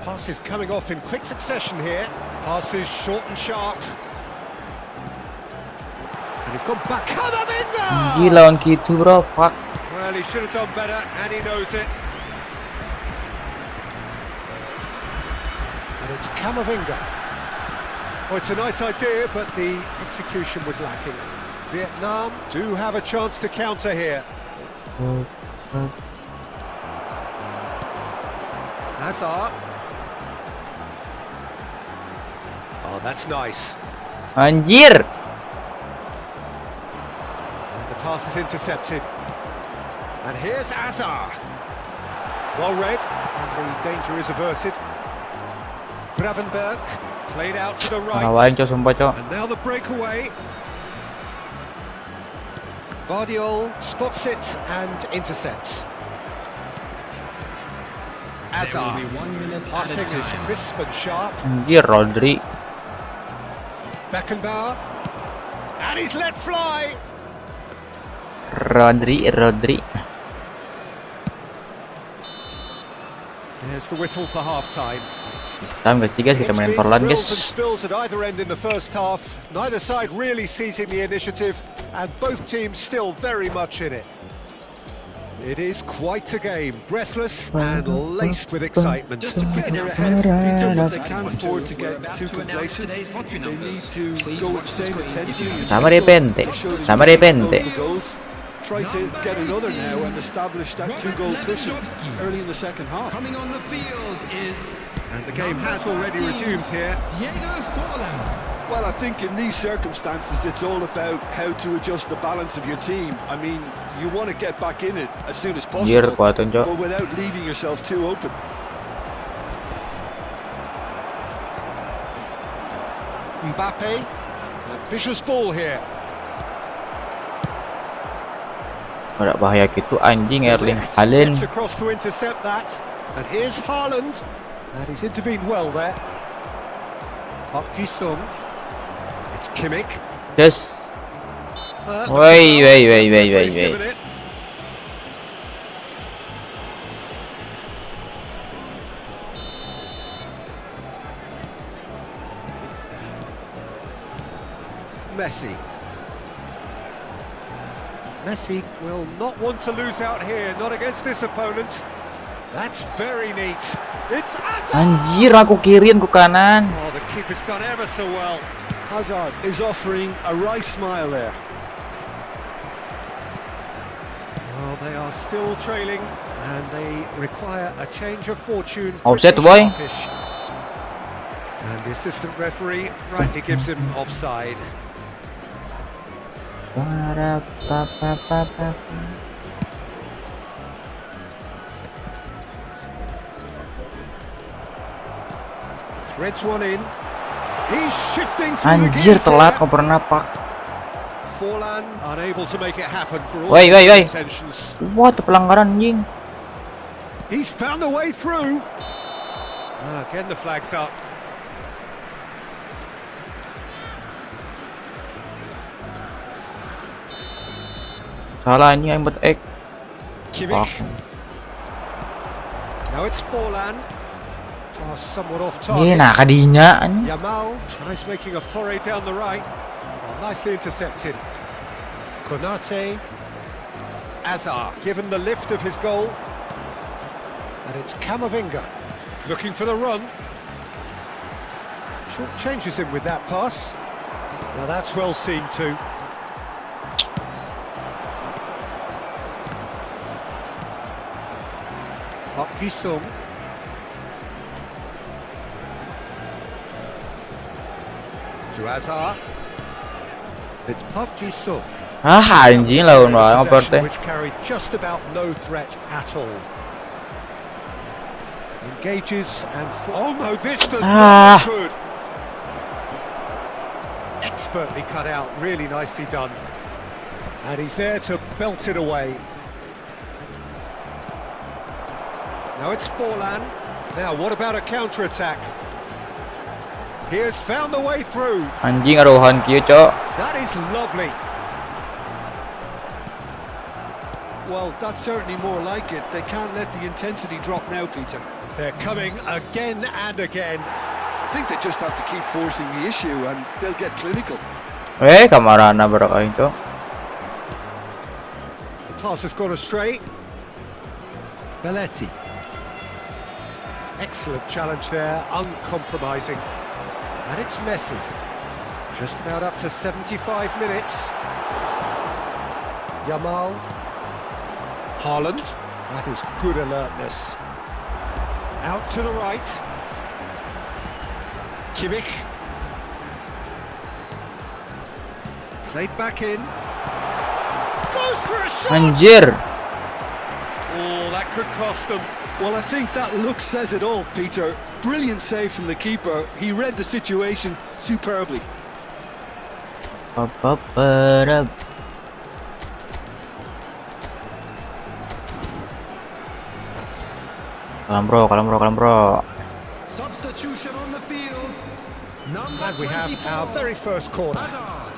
Passes coming off in quick succession here. Passes short and sharp. And he's gone back. Anjir Kamavinga! lawan gitu bro. Fuck. Well, he should have done better, and he knows it. And it's Kamavinga. Oh, it's a nice idea, but the execution was lacking. Vietnam do have a chance to counter here. Hazard. Oh, that's nice. Anjir. And the pass is intercepted. And here's Hazard. Well read, and the danger is averted. Gravenberg played out to the Lawan right. Cok sumpah Cok. And now the breakaway. Guardiol spots it and intercepts. Hazard. Passing is crisp and sharp. Anjir Rodri. Beckenbauer. And he's let fly. Rodri. There's the whistle for half-time. This time guys, kita It's main been perlahan drills and guys. spills at either end in the first half. Neither side really seizing the initiative, and both teams still very much in it. It is quite a game, breathless and laced with excitement. Yeah, they're ahead, Peter, but they can't afford to get too complacent. They need to go with the same intensity. Sama repente. The goals. Try to get another now and establish that two-goal cushion early in the second half. Coming on the field is And the game has already resumed here. Well, I think in these circumstances, it's all about how to adjust the balance of your team. I mean, you want to get back in it as soon as Anjir possible, kuatan Cok. but without leaving yourself too open. Mbappe, ambitious ball here. Ada bahaya gitu anjing De Erling Ligt Haaland. gets across to intercept that. And here's Haaland. And he's intervened well there. Park Ji-sung. It's Kimmich. Yes. Look Wait. at that. Referee's given it. Messi will not want to lose out here, not against this opponent. That's very neat. It's Hazard! Anjir aku kirim ke kanan. Oh, the keeper's done ever so well. Hazard is offering a right smile there. Well, they are still trailing, and they require a change of fortune. Offside, pretty boy. sharpish. And the assistant referee rightly gives him offside. Threads one in. He's shifting through the Anjir gears telat here. kau pernah pak. Forlan unable to make it happen for all Wait. intentions. Wah, itu pelanggaran anjing. He's found a way through. Again the flag's up. Salah anjing yang bet ek. Kimmich. Now it's Forlan. Pass somewhat off target. Ini nah kadinya anjing. Yamal tries making a foray down the right. Well, nicely intercepted. Konate. Hazard given the lift of his goal. And it's Kamavinga looking for the run. Short changes him with that pass. Now that's well seen too. Park Ji-sung. to Azar. It's Park Ji-sung. Anjing lawan wae ngoper teh. Which carried just about no threat at all. Engages and oh no, this does not look good. Expertly cut out, really nicely done. And he's there to belt it away. Now it's Forlan. Now what about a counter-attack? He has found the way through. Anjing aruhan kieu, Cok. That is lovely. Well, that's certainly more like it. They can't let the intensity drop now, Peter. They're coming again and again. I think they just have to keep forcing the issue and they'll get clinical. Kamarana barak aing, Cok. The pass has gone astray. Berarti. Excellent challenge there, uncompromising. And it's Messi. Just about up to 75 minutes. Yamal. Haaland. That is good alertness. Out to the right. Kimmich. Played back in. Goes for a shot! Anjir. Oh, that could cost them. Well, I think that look says it all, Peter. Brilliant save from the keeper. He read the situation superbly. Kalam bro. Substitution on the field. Number And we have 24, our very first corner. Hazard.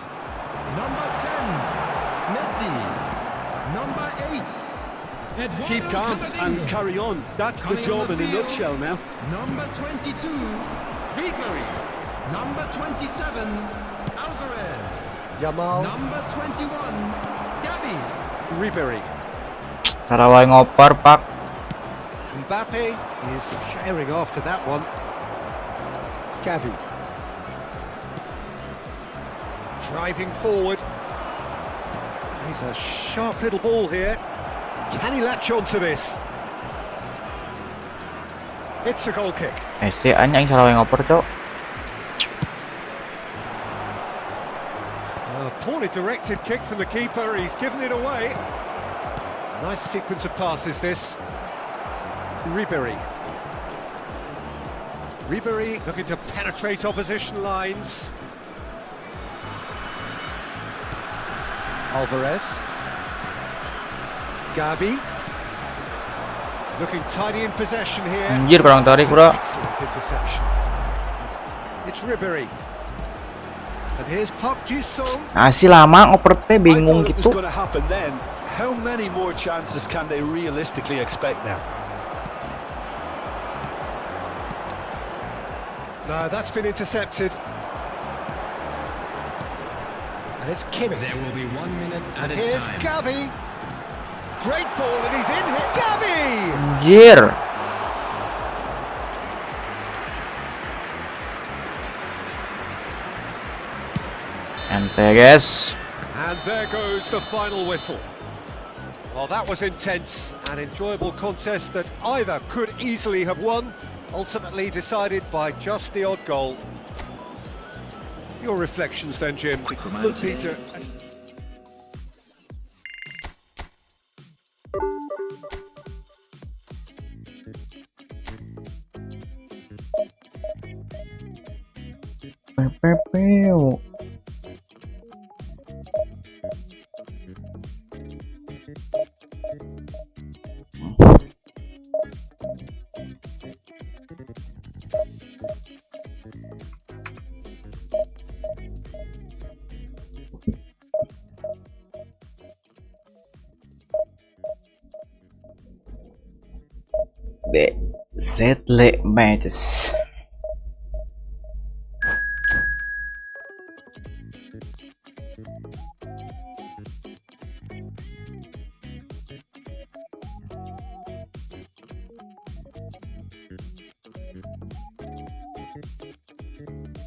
Number 10, Messi. Number 8, Eduardo Keep calm and Camavinga. carry on. That's the Coming job on in the a field. nutshell now. Number 22, Ribery. Number 27, Alvarez. Yamal. Number 21, Gavi. Ribery. Sarawai ngoper, Pak. Mbappe is sharing after that one. Gavi. Driving forward. He's a sharp little ball here. Can he latch onto this? It's a goal kick. Messi anjing Sarawai ngoper, Cok. A poorly directed kick from the keeper. He's given it away. Nice sequence of passes this. Ribery. Ribery looking to penetrate opposition lines. Alvarez. Gavi. Looking tidy in possession here. Anjir kurang tarik, Bro. Excellent interception. It's Ribery. And here's Park Ji-sung. Masih lama ngoper teh I bingung thought it was gitu. going to happen then. How many more chances can they realistically expect now? No, that's been intercepted. And it's Kimmich. There will be 1 minute at And a here's time. Gavi. Great ball, and he's in here. Gavi! Anjir. Ente, guys. And there goes the final whistle. Well, that was intense, an enjoyable contest that either could easily have won, ultimately decided by just the odd goal. Your reflections then, Jim? Look, Peter. Pew. The settle matches.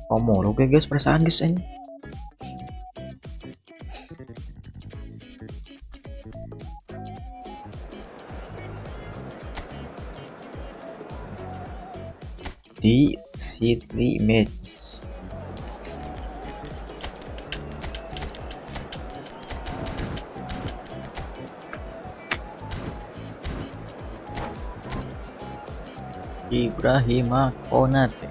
Komo lo guys perasaan guys ini. Di City Match Ibrahima Konate.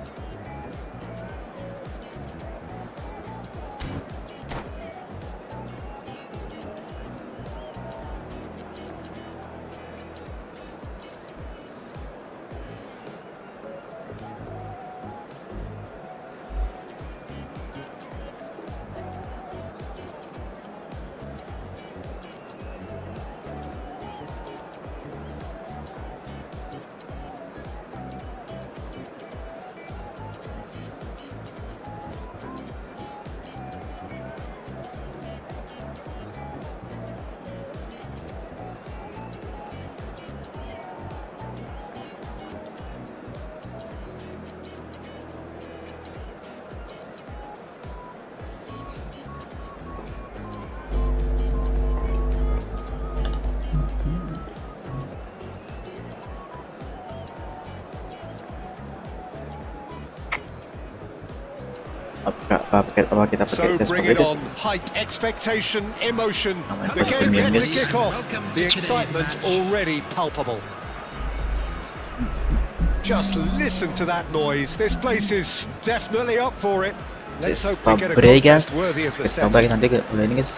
Apa kita pakai So tes bring it pembeda? on, height, expectation, emotion. Aman, The game yet to Premier. kick off. The excitement already palpable. Just listen to that noise. This place is definitely up for it. Let's Tes hope they get a goal Fabregas. that's worthy of the Kita coba setting. nanti mulai ini guys.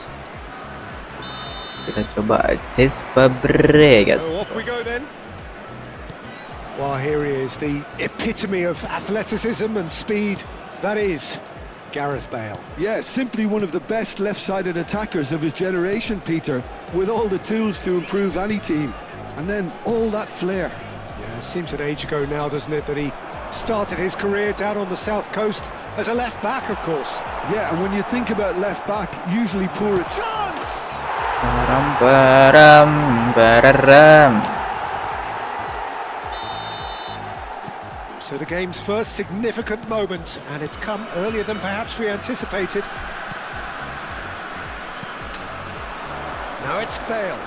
Kita coba tes Fabregas. So off we go then. Well, here he is, the epitome of athleticism and speed. That is Gareth Bale. Yeah, simply one of the best left-sided attackers of his generation, Peter, with all the tools to improve any team. And then all that flair. Yeah, seems an age ago now, doesn't it, that he started his career down on the south coast as a left-back, of course. Yeah, and when you think about left-back, usually poor at... Chance! Baram. So the game's first significant moment, and it's come earlier than perhaps we anticipated. Now it's Bale.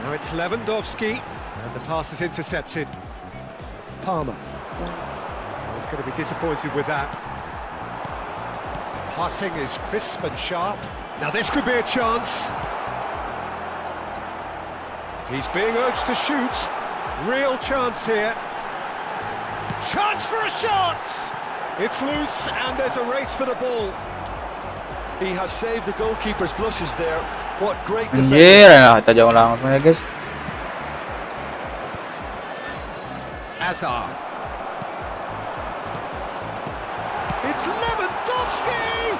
Now it's Lewandowski, and the pass is intercepted. Palmer. He's going to be disappointed with that. Passing is crisp and sharp. Now this could be a chance. He's being urged to shoot. Real chance here. Chance for a shot! It's loose and there's a race for the ball. He has saved the goalkeeper's blushes there. What great defense. Anjir, nah, kita jauh langsung ya guys. Azar. It's Lewandowski!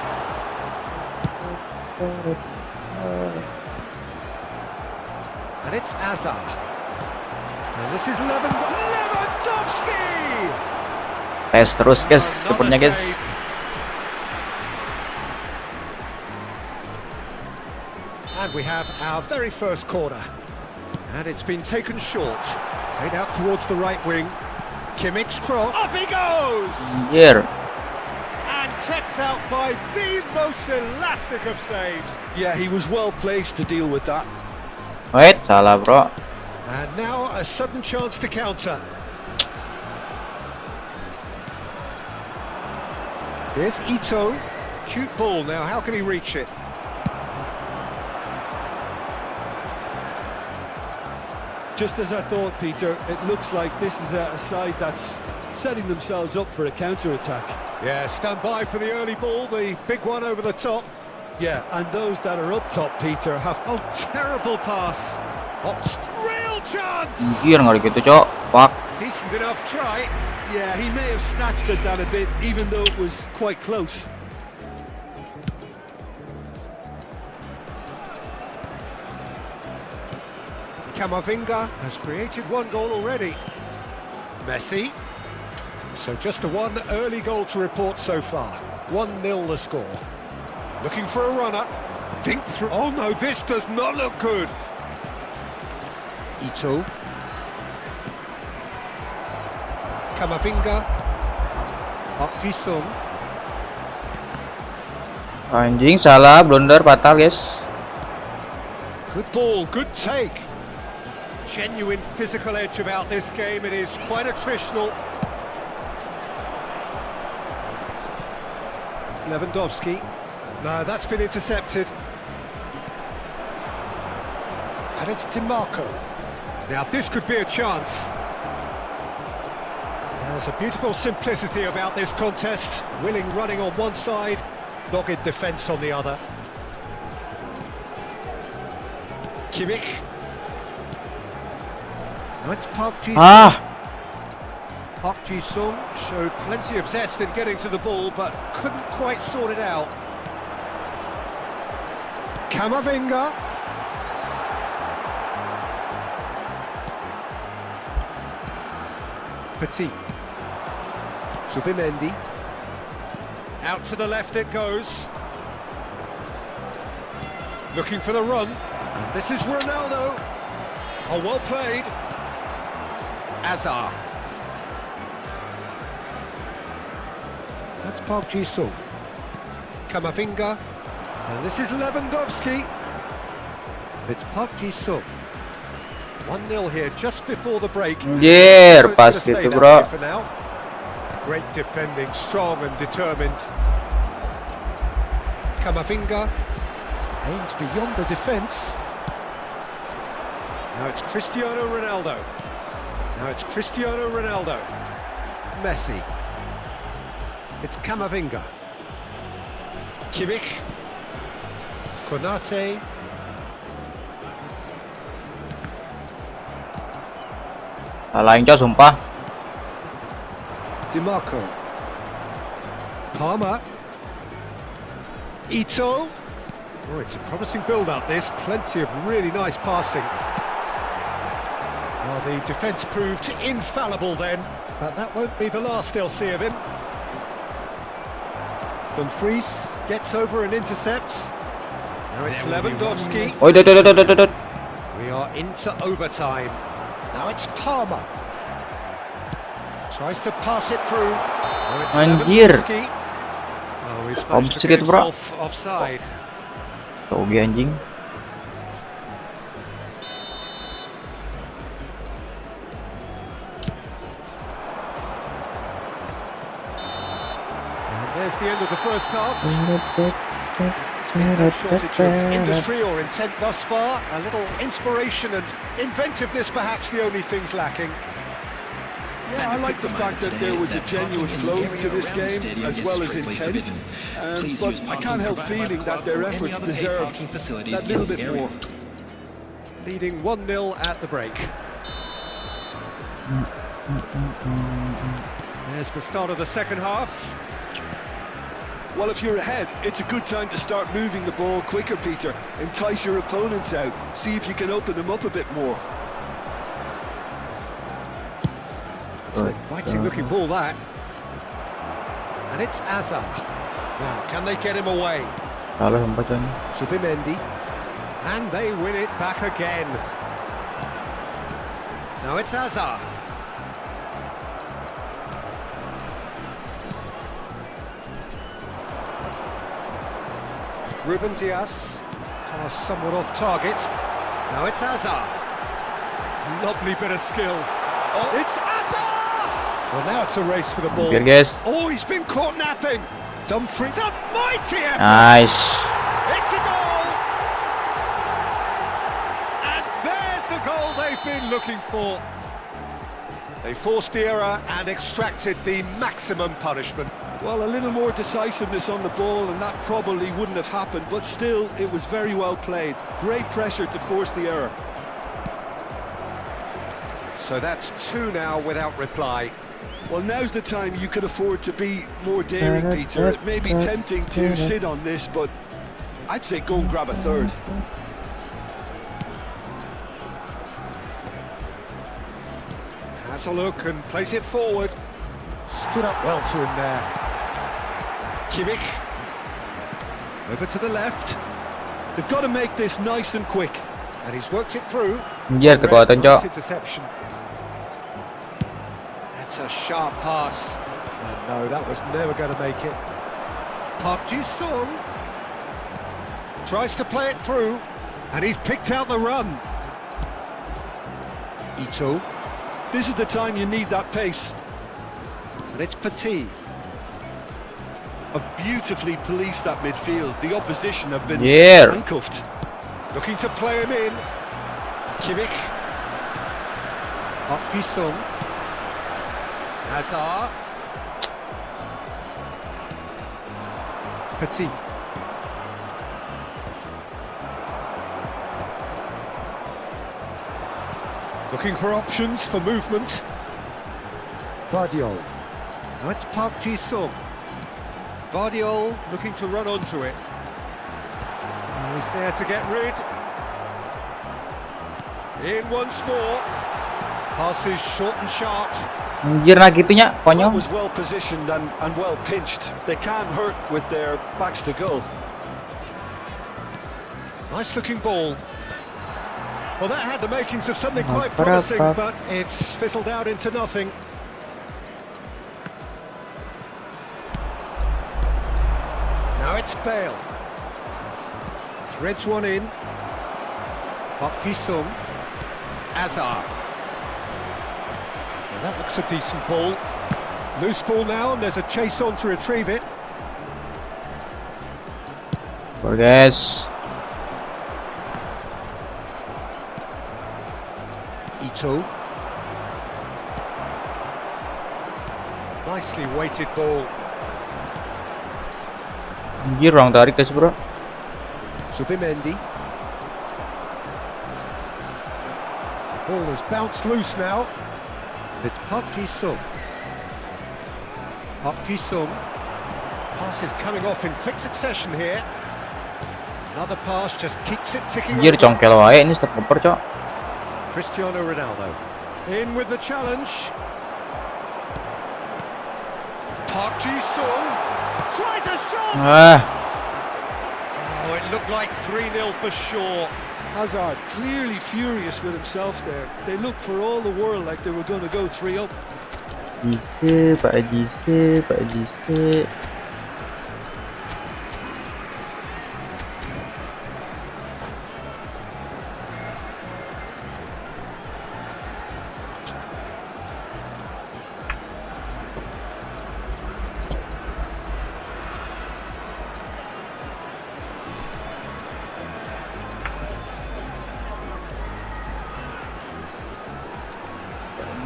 And it's Azar. And this is Lewandowski! Tes terus guys, Another keepernya guys. save. And we have our very first corner. And it's been taken short. Played out towards the right wing. Kimmich's cross. Up he goes! Anjir. And kept out by the most elastic of saves. Yeah, he was well placed to deal with that. Wait, salah bro. And now a sudden chance to counter. Here's Ito. Cute ball now, how can he reach it? Just as I thought, Peter, it looks like this is a side that's setting themselves up for a counter-attack. Yeah, stand by for the early ball, the big one over the top. Yeah, and those that are up top, Peter, have... Oh, terrible pass. Real chance! Anjir, nggak gitu cok. Fuck. Decent enough try. Yeah, he may have snatched at that a bit, even though it was quite close. Camavinga has created one goal already. Messi. So just the one early goal to report so far. 1-0 the score. Looking for a runner. Dink through. Oh no, this does not look good. Ito. Camavinga. Sung. Anjing, salah, blunder, fatal guys. Good ball, good take. Genuine physical edge about this game. It is quite attritional. Lewandowski. No, that's been intercepted. And And it's DiMarco. Now this could be a chance. There's a beautiful simplicity about this contest. Willing running on one side, dogged defence on the other. Kimmich. Now it's Park Ji-sung. Park Ji-sung showed plenty of zest in getting to the ball, but couldn't quite sort it out. Kamavinga. Petit. Subimendi. Out to the left it goes. Looking for the run. And this is Ronaldo. Oh, well played. Azar. That's Park Ji-sung. Kamavinga. And this is Lewandowski. It's Park Ji-sung. 1-0 here just before the break. Yeah, pas gitu bro. For now. Great defending, strong and determined. Kamavinga aims beyond the defence. Now it's Cristiano Ronaldo. Messi. It's Kamavinga. Kimmich. Konate. Salah yang jauh sumpah. DiMarco. Palmer. Ito. Oh, it's a promising build-up this. Plenty of really nice passing. Well, the defence proved infallible then, but that won't be the last they'll see of him. Dumfries gets over and intercepts. Now it's Lewandowski. Oh, We are into overtime. Now it's Palmer. Tries to pass it through. Now it's Anjir. Lewandowski. Oh, he's managed to Sedikit, get bro. himself offside. Toge anjing. And there's the end of the first half. No shortage of industry or intent thus far. A little inspiration and inventiveness, perhaps the only things lacking. Yeah, I like the fact that there was a genuine flow to this game, as well as intent. But I can't help feeling that their efforts deserved that little bit more. Leading 1-0 at the break. There's the start of the second half. Well, if you're ahead, it's a good time to start moving the ball quicker, Peter. Entice your opponents out. See if you can open them up a bit more. Fighting looking ball that. And it's Azar. Now, can they get him away? Salah sumpah coy. Subimendi. And they win it back again. Now it's Azar. Ruben Dias. Pass somewhat off target. Now it's Azar. Lovely bit of skill. Oh, it's Azar! Well, now it's a race for the ball. Biar guys. Oh, he's been caught napping. Dumfries, a mighty effort. Nice. It's a goal. And there's the goal they've been looking for. They forced the error and extracted the maximum punishment. Well, a little more decisiveness on the ball and that probably wouldn't have happened, but still, it was very well played. Great pressure to force the error. So that's 2 now without reply. Well, now's the time you can afford to be more daring, Peter. It may be tempting to sit on this, but I'd say go and grab a third. Has a look and plays it forward. Stood up well to him there. Kimmich. Over to the left. They've got to make this nice and quick. And he's worked it through. Anjir, kekuatan cok. Interception. That's a sharp pass. And no, that was never going to make it. Park Ji-sung tries to play it through, and he's picked out the run. Ito. This is the time you need that pace. And it's Petit. Have beautifully policed that midfield. The opposition have been Yeah. handcuffed. Looking to play him in. Kimmich. Sung. Hazard. Petit. Looking for options for movement. Vardiol. Now it's Park Ji-sung. Vardiol looking to run onto it. He's there to get rid. In once more. Passes short and sharp. Anjir, nah gitunya, That konyol. was well positioned and well pinched. They can't hurt with their backs to goal. Nice looking ball. Well, that had the makings of something quite promising, but it's fizzled out into nothing. Now it's Bale. Threads one in. Park Ji-sung. Hazard. Well, that looks a decent ball. Loose ball now, and there's a chase on to retrieve it. Guys. Ito. Nicely weighted ball. Anjir, orang tarik guys, bro. Subimendi. The ball has bounced loose now. It's Park Ji-sung. Park Ji-sung. Pass is coming off in quick succession here. Another pass just keeps it ticking Anjir, over. congkel wae ini stop cover, cok. Cristiano Ronaldo. In with the challenge. Park Ji-sung tries a shot! Oh, it looked like 3-0 for sure. Hazard clearly furious with himself there. They looked for all the world like they were going to go 3-up. Jise, Pak Jise, Pak Jise.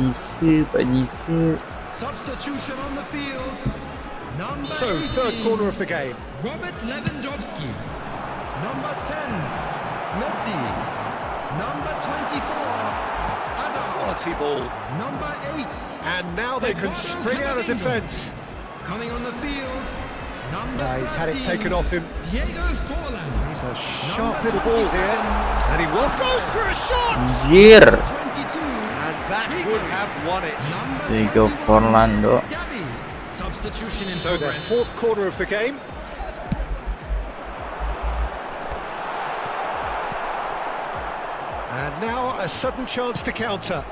Pak Jise. Substitution on the field. Number So, 18, third corner of the game. Robert Lewandowski. Number 10, Messi. Number 24, Hazard. Quality ball. Number 8, And now they can spring out of defence. coming on the field. Number He's had it 13, taken off him. Diego Forlan. He's a sharp little ball here. And he will go for a shot! Anjir. 22, And that would have won it. number Diego 21, Forlando. Gavi. Substitution in So their progress. fourth corner of the game. And now a sudden chance to counter.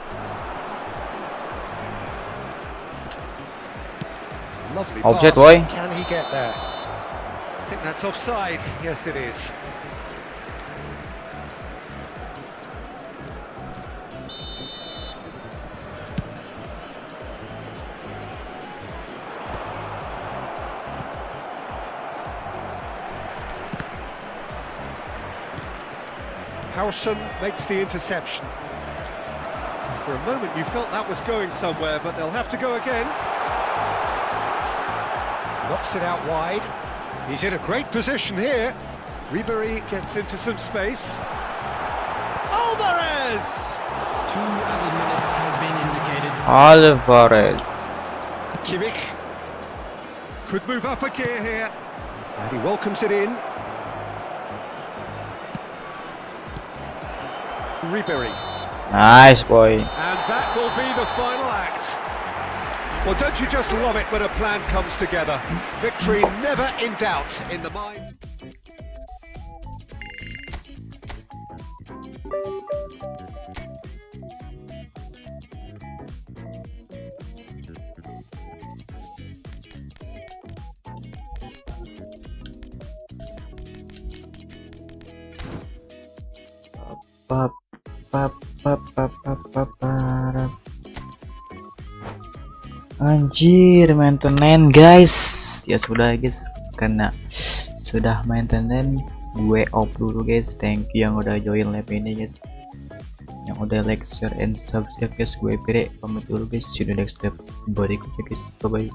Lovely Offside, pass. boy. Can he get there? I think that's offside. Yes, it is. Howson makes the interception. For a moment you felt that was going somewhere, but they'll have to go again. Knocks it out wide. He's in a great position here. Ribery gets into some space. Alvarez! 2 added minutes has been indicated. Alvarez. Kimmich could move up a gear here. And he welcomes it in. Ribery. Nice, boy. And that will be the final act. Well, don't you just love it when a plan comes together? Victory never in doubt in the mind. Pap, pap, pap, pap, pap, pap, pap. Anjir, maintenance guys. Ya sudah guys, karena sudah maintenance gue off dulu guys. Thank you yang udah join live ini guys. yang udah like, share, and subscribe guys. Gue Pire pamit dulu guys, see you next step berikutnya guys, bye bye.